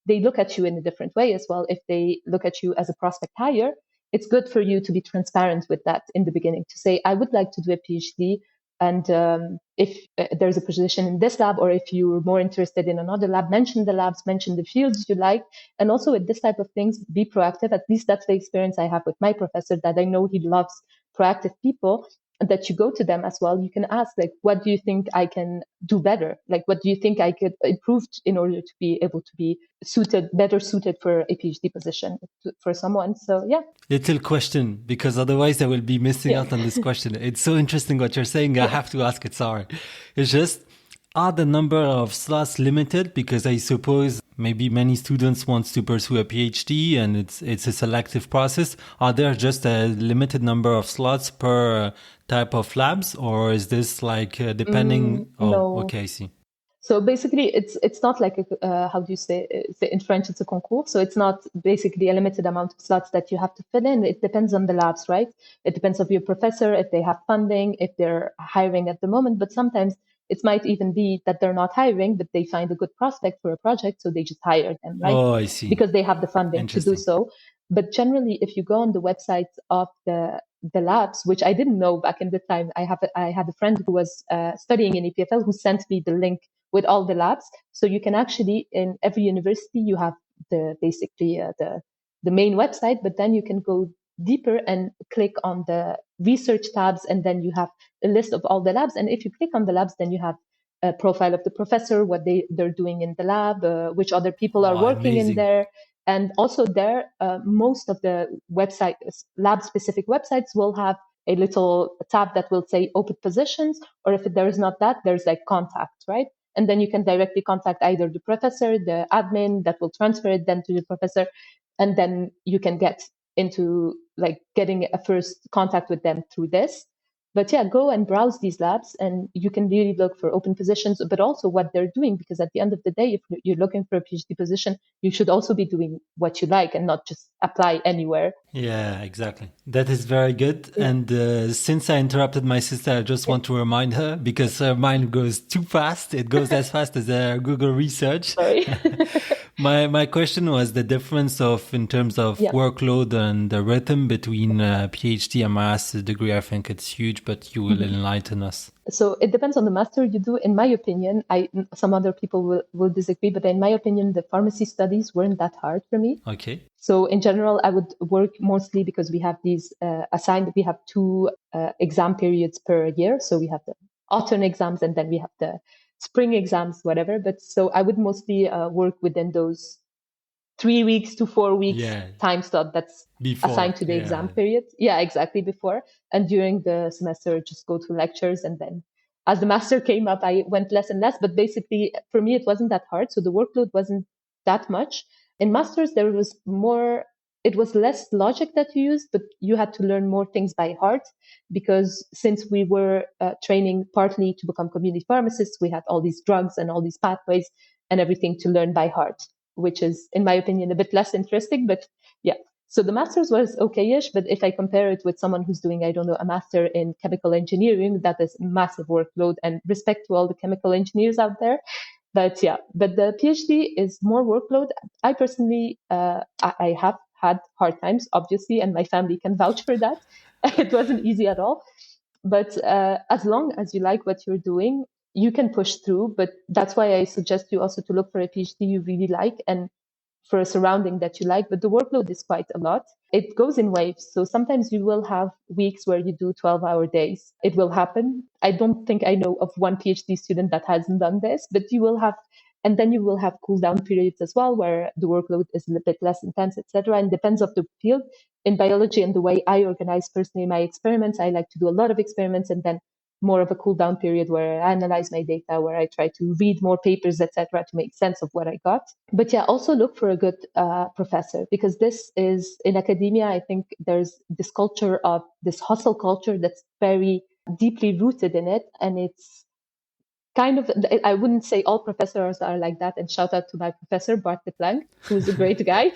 they look at you in a different way as well. If they look at you as a prospect hire, it's good for you to be transparent with that in the beginning, to say, I would like to do a PhD. And if there's a position in this lab, or if you're more interested in another lab, mention the labs, mention the fields you like. And also with this type of things, be proactive. At least that's the experience I have with my professor, that I know he loves proactive people, that you go to them as well. You can ask, like, what do you think I can do better? Like, what do you think I could improve in order to be able to be better suited for a PhD position for someone? So yeah. Little question, because otherwise I will be missing out on this question. It's so interesting what you're saying. I have to ask it. Sorry. It's just, are the number of slots limited? Because I suppose maybe many students want to pursue a PhD and it's a selective process. Are there just a limited number of slots per type of labs, or is this like depending? No. Okay, I see. So basically, it's not like how do you say in French? It's a concours. So it's not basically a limited amount of slots that you have to fill in. It depends on the labs, right? It depends on your professor, if they have funding, if they're hiring at the moment. But sometimes it might even be that they're not hiring, but they find a good prospect for a project, so they just hire them, right? Oh, I see. Because they have the funding to do so. But generally, if you go on the websites of the labs, which I didn't know back in the time, I had a friend who was studying in EPFL who sent me the link with all the labs. So you can actually, in every university, you have basically the main website, but then you can go deeper and click on the research tabs, and then you have a list of all the labs. And if you click on the labs, then you have a profile of the professor, what they're doing in the lab, which other people are working in there. And also there, most of the lab-specific websites will have a little tab that will say open positions, or if there is not that, there's like contact, right? And then you can directly contact either the professor, the admin that will transfer it then to the professor, and then you can get into like getting a first contact with them through this. But yeah, go and browse these labs, and you can really look for open positions, but also what they're doing, because at the end of the day, if you're looking for a PhD position, you should also be doing what you like and not just apply anywhere. Yeah, exactly. That is very good. Yeah. And since I interrupted my sister, I just want to remind her, because her mind goes too fast. It goes as fast as Google research. Sorry. My question was the difference in terms of workload and the rhythm between PhD and master's degree. I think it's huge, but you will enlighten us. So it depends on the master you do. In my opinion, some other people will disagree, but in my opinion, the pharmacy studies weren't that hard for me. Okay. So in general, I would work mostly because we have these we have 2 exam periods per year. So we have the autumn exams and then we have the spring exams, whatever. But so I would mostly work within those 3 weeks to 4 weeks time slot that's assigned to the exam period. Yeah, exactly, before. And during the semester, just go to lectures. And then as the master came up, I went less and less. But basically, for me, it wasn't that hard. So the workload wasn't that much. In masters, there was more, it was less logic that you used, but you had to learn more things by heart, because since we were training partly to become community pharmacists, we had all these drugs and all these pathways and everything to learn by heart, which is, in my opinion, a bit less interesting. But yeah, so the master's was okay-ish, but if I compare it with someone who's doing, I don't know, a master in chemical engineering, that is massive workload, and respect to all the chemical engineers out there. But yeah, but the PhD is more workload. I personally, I have had hard times, obviously, and my family can vouch for that. It wasn't easy at all. But as long as you like what you're doing, you can push through. But that's why I suggest you also to look for a PhD you really like and for a surrounding that you like. But the workload is quite a lot. It goes in waves. So sometimes you will have weeks where you do 12-hour days. It will happen. I don't think I know of one PhD student that hasn't done this, but you will have, and then you will have cool down periods as well, where the workload is a little bit less intense, etc. And depends of the field. In biology and the way I organize personally my experiments, I like to do a lot of experiments and then more of a cool down period where I analyze my data, where I try to read more papers, etc., to make sense of what I got. But yeah, also look for a good professor, because this is, in academia, I think there's this culture of this hustle culture that's very deeply rooted in it. And it's kind of, I wouldn't say all professors are like that, and shout out to my professor, Bart de Planck, who's a great guy.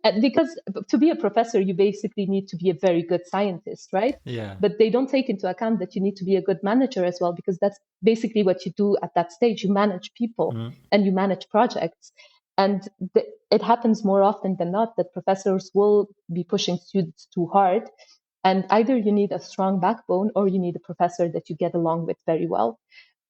And because to be a professor, you basically need to be a very good scientist, right? Yeah. But they don't take into account that you need to be a good manager as well, because that's basically what you do at that stage. You manage people and you manage projects. And it happens more often than not that professors will be pushing students too hard. And either you need a strong backbone or you need a professor that you get along with very well.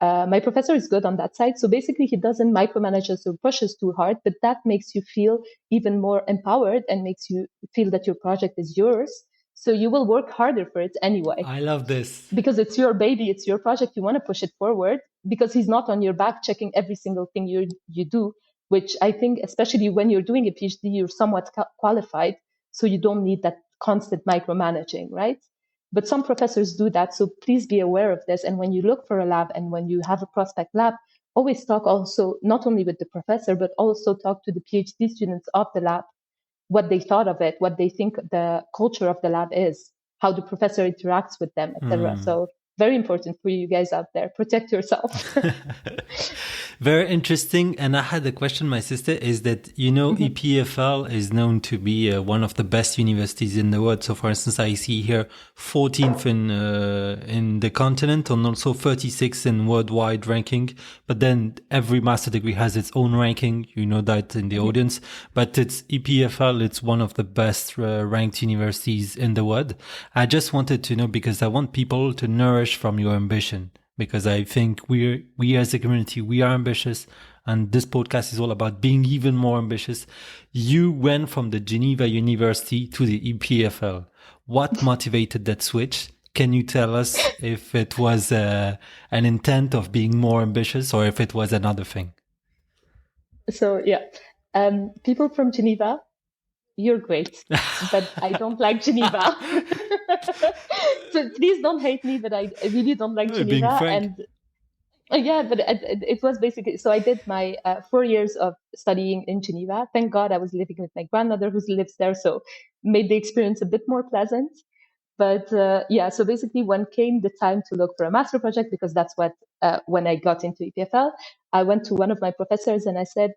My professor is good on that side. So basically, he doesn't micromanage us or push us too hard, but that makes you feel even more empowered and makes you feel that your project is yours. So you will work harder for it anyway. I love this. Because it's your baby, it's your project, you want to push it forward because he's not on your back checking every single thing you do, which I think, especially when you're doing a PhD, you're somewhat qualified. So you don't need that constant micromanaging, right? But some professors do that. So please be aware of this. And when you look for a lab and when you have a prospect lab, always talk also not only with the professor, but also talk to the PhD students of the lab, what they thought of it, what they think the culture of the lab is, how the professor interacts with them, etc. So very important for you guys out there. Protect yourself. Very interesting. And I had a question, my sister, is that, EPFL is known to be one of the best universities in the world. So for instance, I see here 14th in the continent and also 36th in worldwide ranking. But then every master degree has its own ranking. You know that in the audience, but it's EPFL. It's one of the best ranked universities in the world. I just wanted to know, because I want people to nourish from your ambition. Because I think we as a community, we are ambitious, and this podcast is all about being even more ambitious. You went from the Geneva University to the EPFL. What motivated that switch? Can you tell us if it was an intent of being more ambitious or if it was another thing? So yeah, people from Geneva, you're great, but I don't like Geneva. So please don't hate me, but I really don't like Geneva. And yeah, but it was basically, so I did my 4 years of studying in Geneva. Thank God I was living with my grandmother who lives there, so made the experience a bit more pleasant. But yeah, so basically when came the time to look for a master project, because that's what, when I got into EPFL, I went to one of my professors and I said,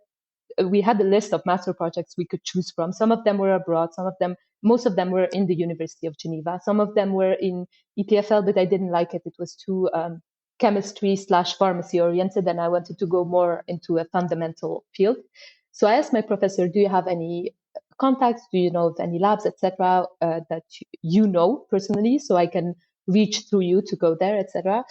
we had a list of master projects we could choose from. Some of them were abroad, most of them were in the University of Geneva. Some of them were in EPFL, but I didn't like it. It was too chemistry/pharmacy oriented, and I wanted to go more into a fundamental field. So I asked my professor, do you have any contacts? Do you know of any labs, etc., that you know personally, so I can reach through you to go there, etc.?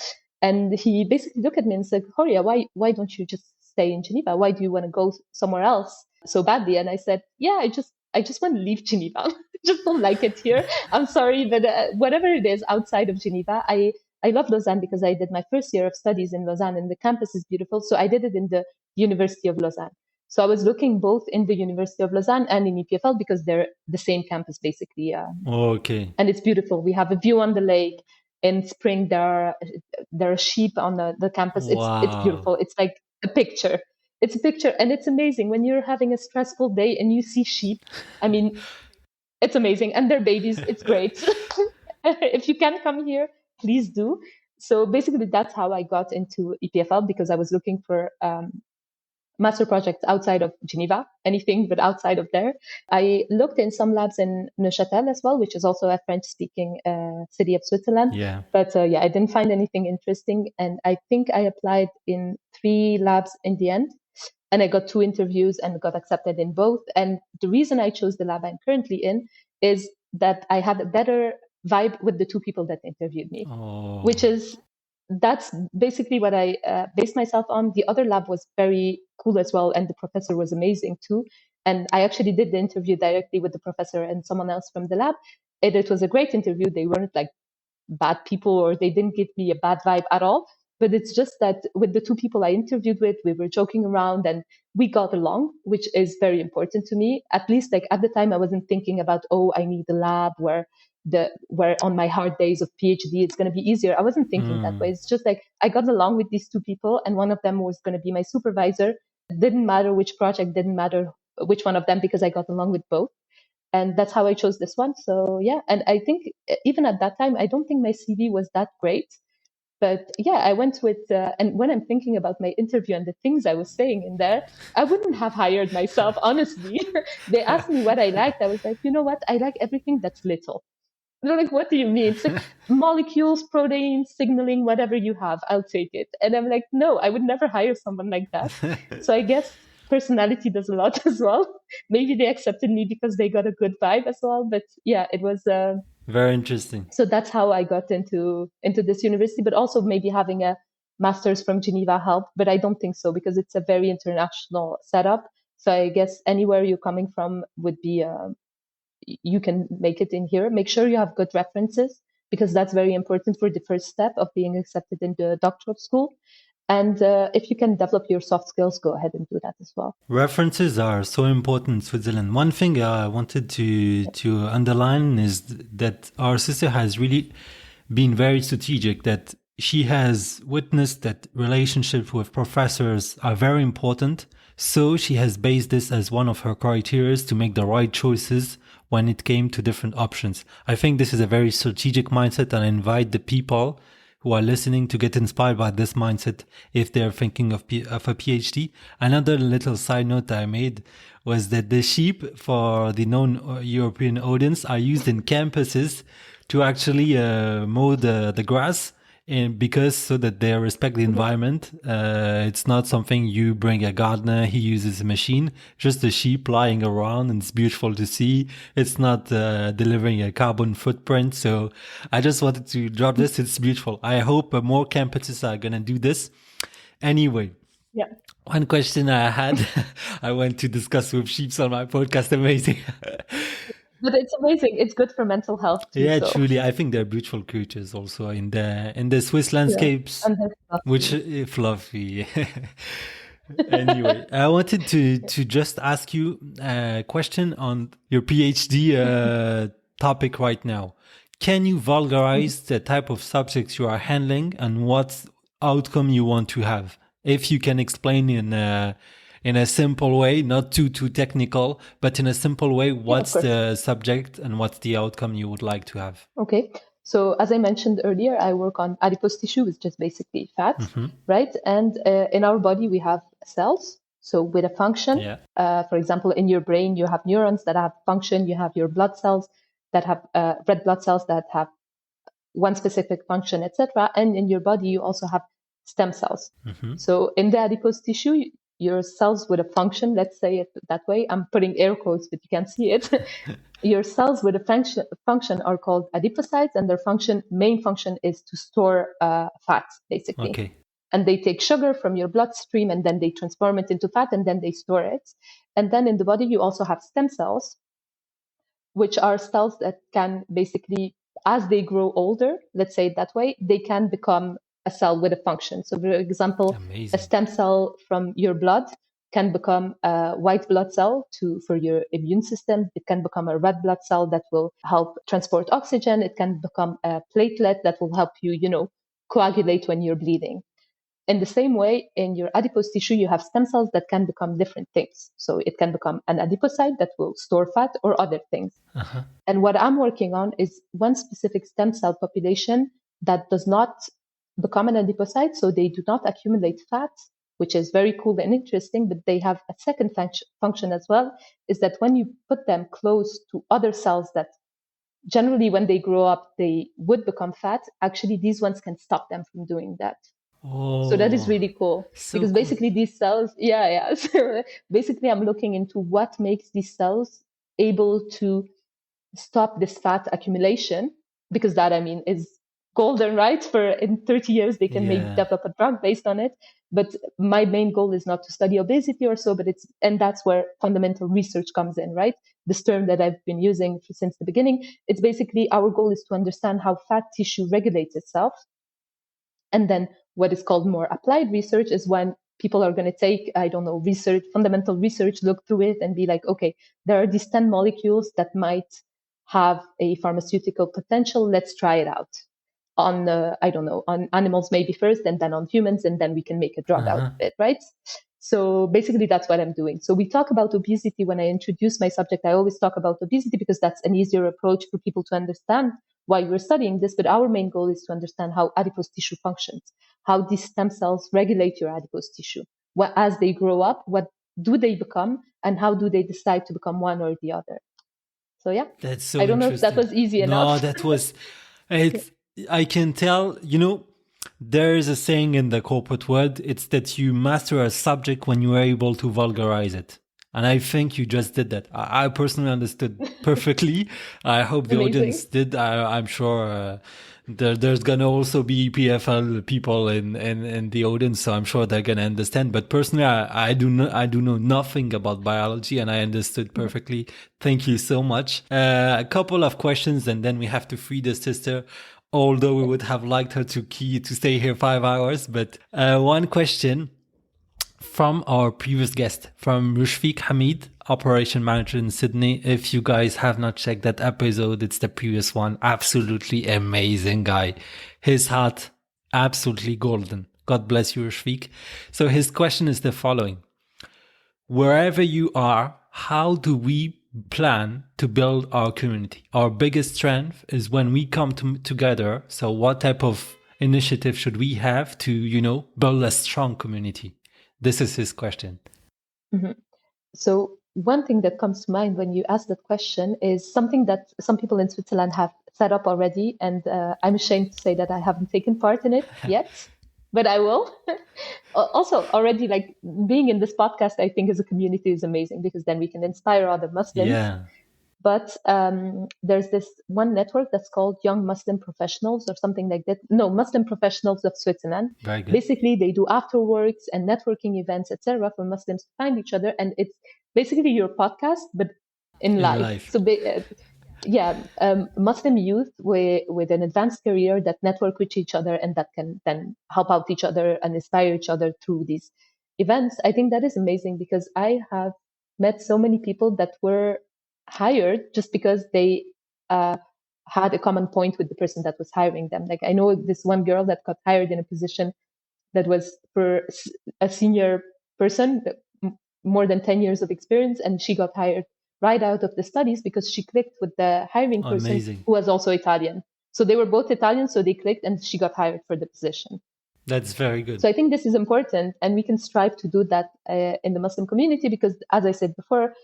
And he basically looked at me and said, Horia, why don't you just stay in Geneva? Why do you want to go somewhere else so badly? And I said, yeah, I just want to leave Geneva. I just don't like it here. I'm sorry, but whatever it is outside of Geneva, I love Lausanne because I did my first year of studies in Lausanne and the campus is beautiful. So I did it in the University of Lausanne. So I was looking both in the University of Lausanne and in EPFL because they're the same campus basically. Okay. And it's beautiful. We have a view on the lake. In spring, there are sheep on the campus. Wow. It's beautiful. It's like a picture. It's a picture, and it's amazing when you're having a stressful day and you see sheep. I mean, it's amazing, and they're babies. It's great. If you can come here, please do. So basically, that's how I got into EPFL because I was looking for master projects outside of Geneva, anything but outside of there. I looked in some labs in Neuchâtel as well, which is also a French-speaking city of Switzerland. Yeah. But yeah, I didn't find anything interesting. And I think I applied in 3 labs in the end. And I got 2 interviews and got accepted in both. And the reason I chose the lab I'm currently in is that I had a better vibe with the 2 people that interviewed me, which is that's basically what I based myself on. The other lab was very cool as well, and the professor was amazing too. And I actually did the interview directly with the professor and someone else from the lab. It was a great interview. They weren't like bad people or they didn't give me a bad vibe at all. But it's just that with the 2 people I interviewed with, we were joking around and we got along, which is very important to me. At least like at the time, I wasn't thinking about, oh, I need a lab where on my hard days of PhD, it's going to be easier. I wasn't thinking that way. It's just like I got along with these 2 people and one of them was going to be my supervisor. It didn't matter which project, didn't matter which one of them because I got along with both. And that's how I chose this one. So yeah, and I think even at that time, I don't think my CV was that great. But yeah, I went with, and when I'm thinking about my interview and the things I was saying in there, I wouldn't have hired myself, honestly. They asked me what I liked. I was like, you know what? I like everything that's little. They're like, what do you mean? It's like molecules, proteins, signaling, whatever you have, I'll take it. And I'm like, no, I would never hire someone like that. So I guess personality does a lot as well. Maybe they accepted me because they got a good vibe as well. But yeah, it was Very interesting. So that's how I got into this university. But also maybe having a master's from Geneva helped, but I don't think so because it's a very international setup. So I guess anywhere you're coming from would be you can make it in here. Make sure you have good references because that's very important for the first step of being accepted into doctoral school. And if you can develop your soft skills, go ahead and do that as well. References are so important in Switzerland. One thing I wanted to underline is that our sister has really been very strategic, that she has witnessed that relationships with professors are very important. So she has based this as one of her criteria to make the right choices when it came to different options. I think this is a very strategic mindset, and I invite the people who are listening to get inspired by this mindset if they're thinking of a PhD. Another little side note I made was that the sheep, for the non-European audience, are used in campuses to actually mow the grass, and because so that they respect the environment. It's not something you bring a gardener, he uses a machine, just a sheep lying around, and it's beautiful to see. It's not delivering a carbon footprint. So I just wanted to drop this. It's beautiful. I hope more campuses are going to do this. Anyway. Yeah. One question I had, I went to discuss with sheep on my podcast. Amazing. But it's amazing. It's good for mental health too. Yeah, so. truly. I think they're beautiful creatures also in the Swiss landscapes, yeah. which fluffy. Anyway, I wanted to just ask you a question on your PhD topic right now. Can you vulgarize the type of subjects you are handling and what outcome you want to have? If you can explain in a simple way, not too technical, but in a simple way, what's the subject and what's the outcome you would like to have? Okay. So as I mentioned earlier, I work on adipose tissue, which is basically fat, right? And in our body, we have cells. So with a function, for example, in your brain, you have neurons that have function. You have your blood cells that have red blood cells that have one specific function, etc. And in your body, you also have stem cells. So in the adipose tissue, your cells with a function, let's say it that way. I'm putting air quotes, but you can't see it. Your cells with a function are called adipocytes, and their main function is to store fat, basically. Okay. And they take sugar from your bloodstream, and then they transform it into fat, and then they store it. And then in the body, you also have stem cells, which are cells that can basically, as they grow older, let's say it that way, they can become a cell with a function. So, for example, a stem cell from your blood can become a white blood cell for your immune system. It can become a red blood cell that will help transport oxygen. It can become a platelet that will help you, coagulate when you're bleeding. In the same way, in your adipose tissue, you have stem cells that can become different things. So it can become an adipocyte that will store fat or other things. And what I'm working on is one specific stem cell population that does not become an adipocyte, so they do not accumulate fat, which is very cool and interesting, but they have a second function as well, is that when you put them close to other cells that generally when they grow up, they would become fat, actually these ones can stop them from doing that. So that is really cool because basically these cells, So basically I'm looking into what makes these cells able to stop this fat accumulation, because that, is golden, right? For in 30 years, they can develop a drug based on it. But my main goal is not to study obesity or so, and that's where fundamental research comes in, right? This term that I've been using since the beginning, it's basically our goal is to understand how fat tissue regulates itself. And then what is called more applied research is when people are going to take, fundamental research, look through it and be like, okay, there are these 10 molecules that might have a pharmaceutical potential. Let's try it out on, on animals maybe first and then on humans, and then we can make a drug out of it, right? So basically that's what I'm doing. So we talk about obesity. When I introduce my subject, I always talk about obesity because that's an easier approach for people to understand why we're studying this. But our main goal is to understand how adipose tissue functions, how these stem cells regulate your adipose tissue. As they grow up, what do they become, and how do they decide to become one or the other? So yeah, that's so I don't know if that was easy enough. No, that was. I can tell. There is a saying in the corporate world. It's that you master a subject when you are able to vulgarize it. And I think you just did that. I personally understood perfectly. I hope the audience Amazing. did. I'm sure there's going to also be EPFL people in the audience, so I'm sure they're going to understand. But personally, I do know nothing about biology, and I understood perfectly. Thank you so much. A couple of questions, and then we have to free the sister. Although we would have liked her to stay here 5 hours, but one question from our previous guest, from Rushfiq Hamid, operation manager in Sydney. If you guys have not checked that episode, it's the previous one. Absolutely amazing guy. His heart, absolutely golden. God bless you, Rushfiq. So his question is the following. Wherever you are, how do we plan to build our community? Our biggest strength is when we come together. So what type of initiative should we have to, build a strong community? This is his question. Mm-hmm. So one thing that comes to mind when you ask that question is something that some people in Switzerland have set up already. And I'm ashamed to say that I haven't taken part in it yet, but I will. Also, already, like being in this podcast, I think as a community is amazing because then we can inspire other Muslims. Yeah. But there's this one network that's called Young Muslim Professionals or something like that. No, Muslim Professionals of Switzerland. Very good. Basically, they do afterworks and networking events, etc., for Muslims to find each other. And it's basically your podcast, but in life. So, Muslim youth with an advanced career that network with each other and that can then help out each other and inspire each other through these events. I think that is amazing because I have met so many people that were hired just because they had a common point with the person that was hiring them. Like I know this one girl that got hired in a position that was for a senior person, more than 10 years of experience, and she got hired right out of the studies because she clicked with the hiring person Amazing. who was also Italian. So they were both Italian, so they clicked and she got hired for the position. That's very good. So I think this is important, and we can strive to do that in the Muslim community because, as I said before,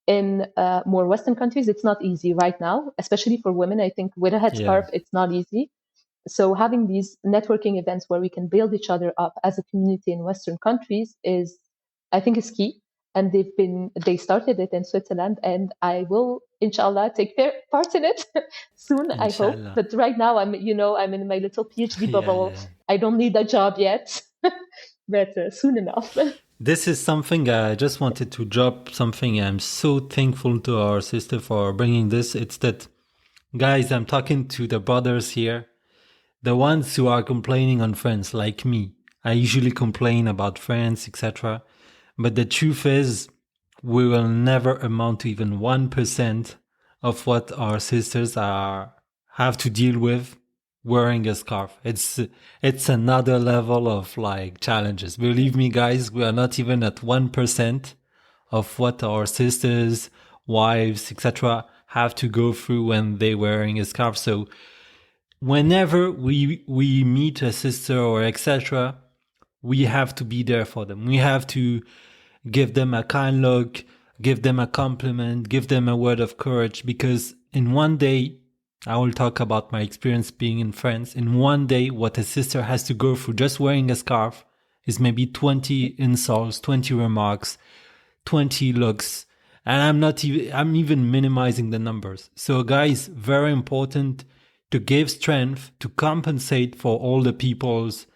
in more Western countries, it's not easy right now, especially for women. I think with a headscarf, it's not easy. So having these networking events where we can build each other up as a community in Western countries I think is key. And they started it in Switzerland, and I will, inshallah, take part in it soon, inshallah. I hope. But right now, I'm in my little PhD bubble. Yeah. I don't need a job yet, but soon enough. This is something I just wanted to drop something. I'm so thankful to our sister for bringing this. It's that, guys, I'm talking to the brothers here, the ones who are complaining on friends like me. I usually complain about friends, etc. But the truth is, we will never amount to even 1% of what our sisters have to deal with wearing a scarf. It's another level of like challenges. Believe me, guys, we are not even at 1% of what our sisters, wives, etc. have to go through when they're wearing a scarf. So whenever we meet a sister or etc., we have to be there for them. We have to give them a kind look, give them a compliment, give them a word of courage, because in one day, I will talk about my experience being in France. In one day, what a sister has to go through just wearing a scarf is maybe 20 insults, 20 remarks, 20 looks. And I'm even minimizing the numbers. So guys, very important to give strength, to compensate for all the people's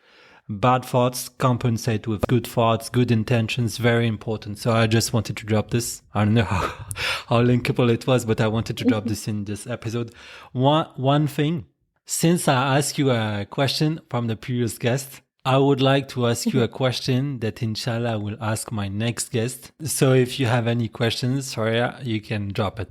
bad thoughts, compensate with good thoughts, good intentions, very important. So I just wanted to drop this. I don't know how linkable it was, but I wanted to drop this in this episode. One thing, since I asked you a question from the previous guest, I would like to ask you a question that inshallah I will ask my next guest. So if you have any questions, Horia, you can drop it.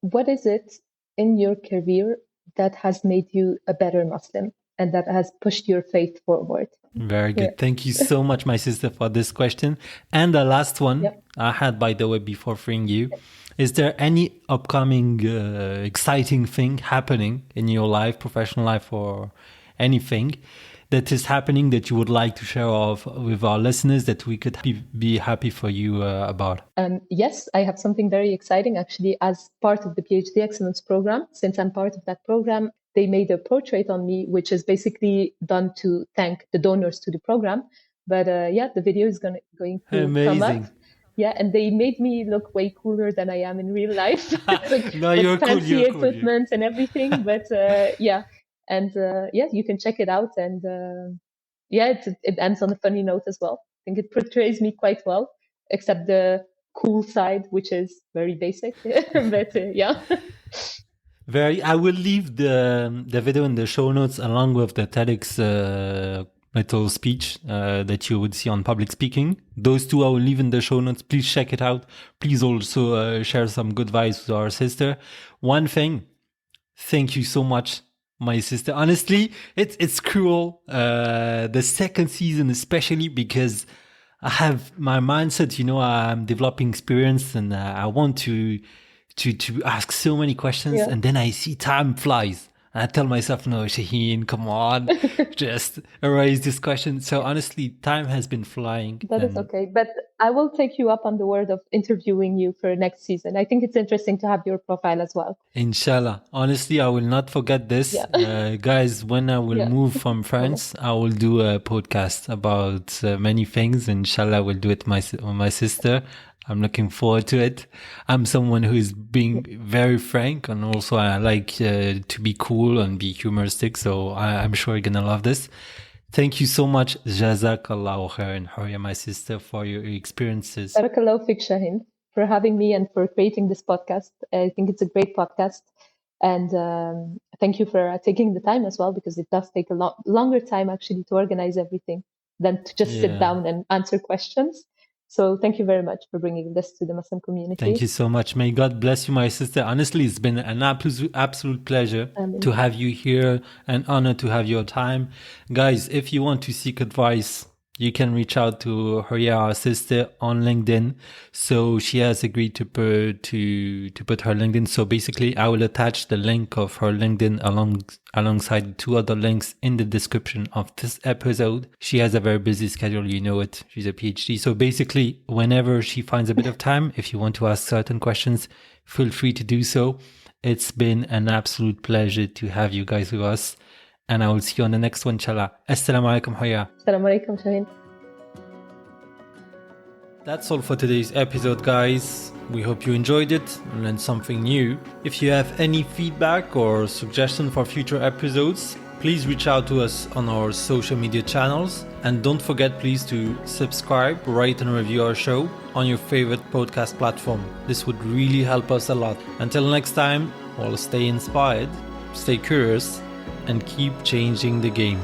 What is it in your career that has made you a better Muslim and that has pushed your faith forward? Very good. Yeah. Thank you so much, my sister, for this question. And the last one I had, by the way, before freeing you. Is there any upcoming exciting thing happening in your life, professional life, or anything that is happening that you would like to share with our listeners that we could be happy for you about? Yes, I have something very exciting actually as part of the PhD Excellence program. Since I'm part of that program, they made a portrait on me, which is basically done to thank the donors to the program. But the video is going to come up. Yeah, and they made me look way cooler than I am in real life, like No, with you're cool. fancy You're cool. equipment and everything. But yeah, and yeah, you can check it out. And yeah, it ends on a funny note as well. I think it portrays me quite well, except the cool side, which is very basic. But yeah. Very. I will leave the video in the show notes along with the TEDx little speech that you would see on public speaking. Those two I will leave in the show notes. Please check it out. Please also share some good vibes with our sister. One thing, thank you so much, my sister. Honestly, it's cruel. The second season, especially because I have my mindset. You know, I'm developing experience, and I want to ask so many questions, Yeah. and then I see time flies. And I tell myself, no, Shaheen, come on, just erase this question. So honestly, time has been flying. That is okay. But I will take you up on the word of interviewing you for next season. I think it's interesting to have your profile as well. Inshallah. Honestly, I will not forget this. Yeah. Guys, when I will Yeah. move from France, I will do a podcast about many things. Inshallah, I will do it with my sister. I'm looking forward to it. I'm someone who is being very frank, and also I like to be cool and be humoristic. So I'm sure you're going to love this. Thank you so much. Jazakallahu khairan, Horia, my sister, for your experiences. Barakallahu fik, Shaheen, for having me and for creating this podcast. I think it's a great podcast. And thank you for taking the time as well, because it does take a longer time actually to organize everything than to just sit down and answer questions. So thank you very much for bringing this to the Muslim community. Thank you so much. May God bless you, my sister. Honestly, it's been an absolute pleasure to have you here, an honor to have your time. Guys, if you want to seek advice, you can reach out to Horia, our sister, on LinkedIn. So she has agreed to put her LinkedIn. So basically, I will attach the link of her LinkedIn alongside two other links in the description of this episode. She has a very busy schedule, you know it. She's a PhD. So basically, whenever she finds a bit of time, if you want to ask certain questions, feel free to do so. It's been an absolute pleasure to have you guys with us. And I will see you on the next one, inshallah. Assalamu alaikum, Horia. Assalamu alaikum, Shaheen. That's all for today's episode, guys. We hope you enjoyed it and learned something new. If you have any feedback or suggestion for future episodes, please reach out to us on our social media channels. And don't forget, please, to subscribe, rate and review our show on your favorite podcast platform. This would really help us a lot. Until next time, well, stay inspired, stay curious, and keep changing the game.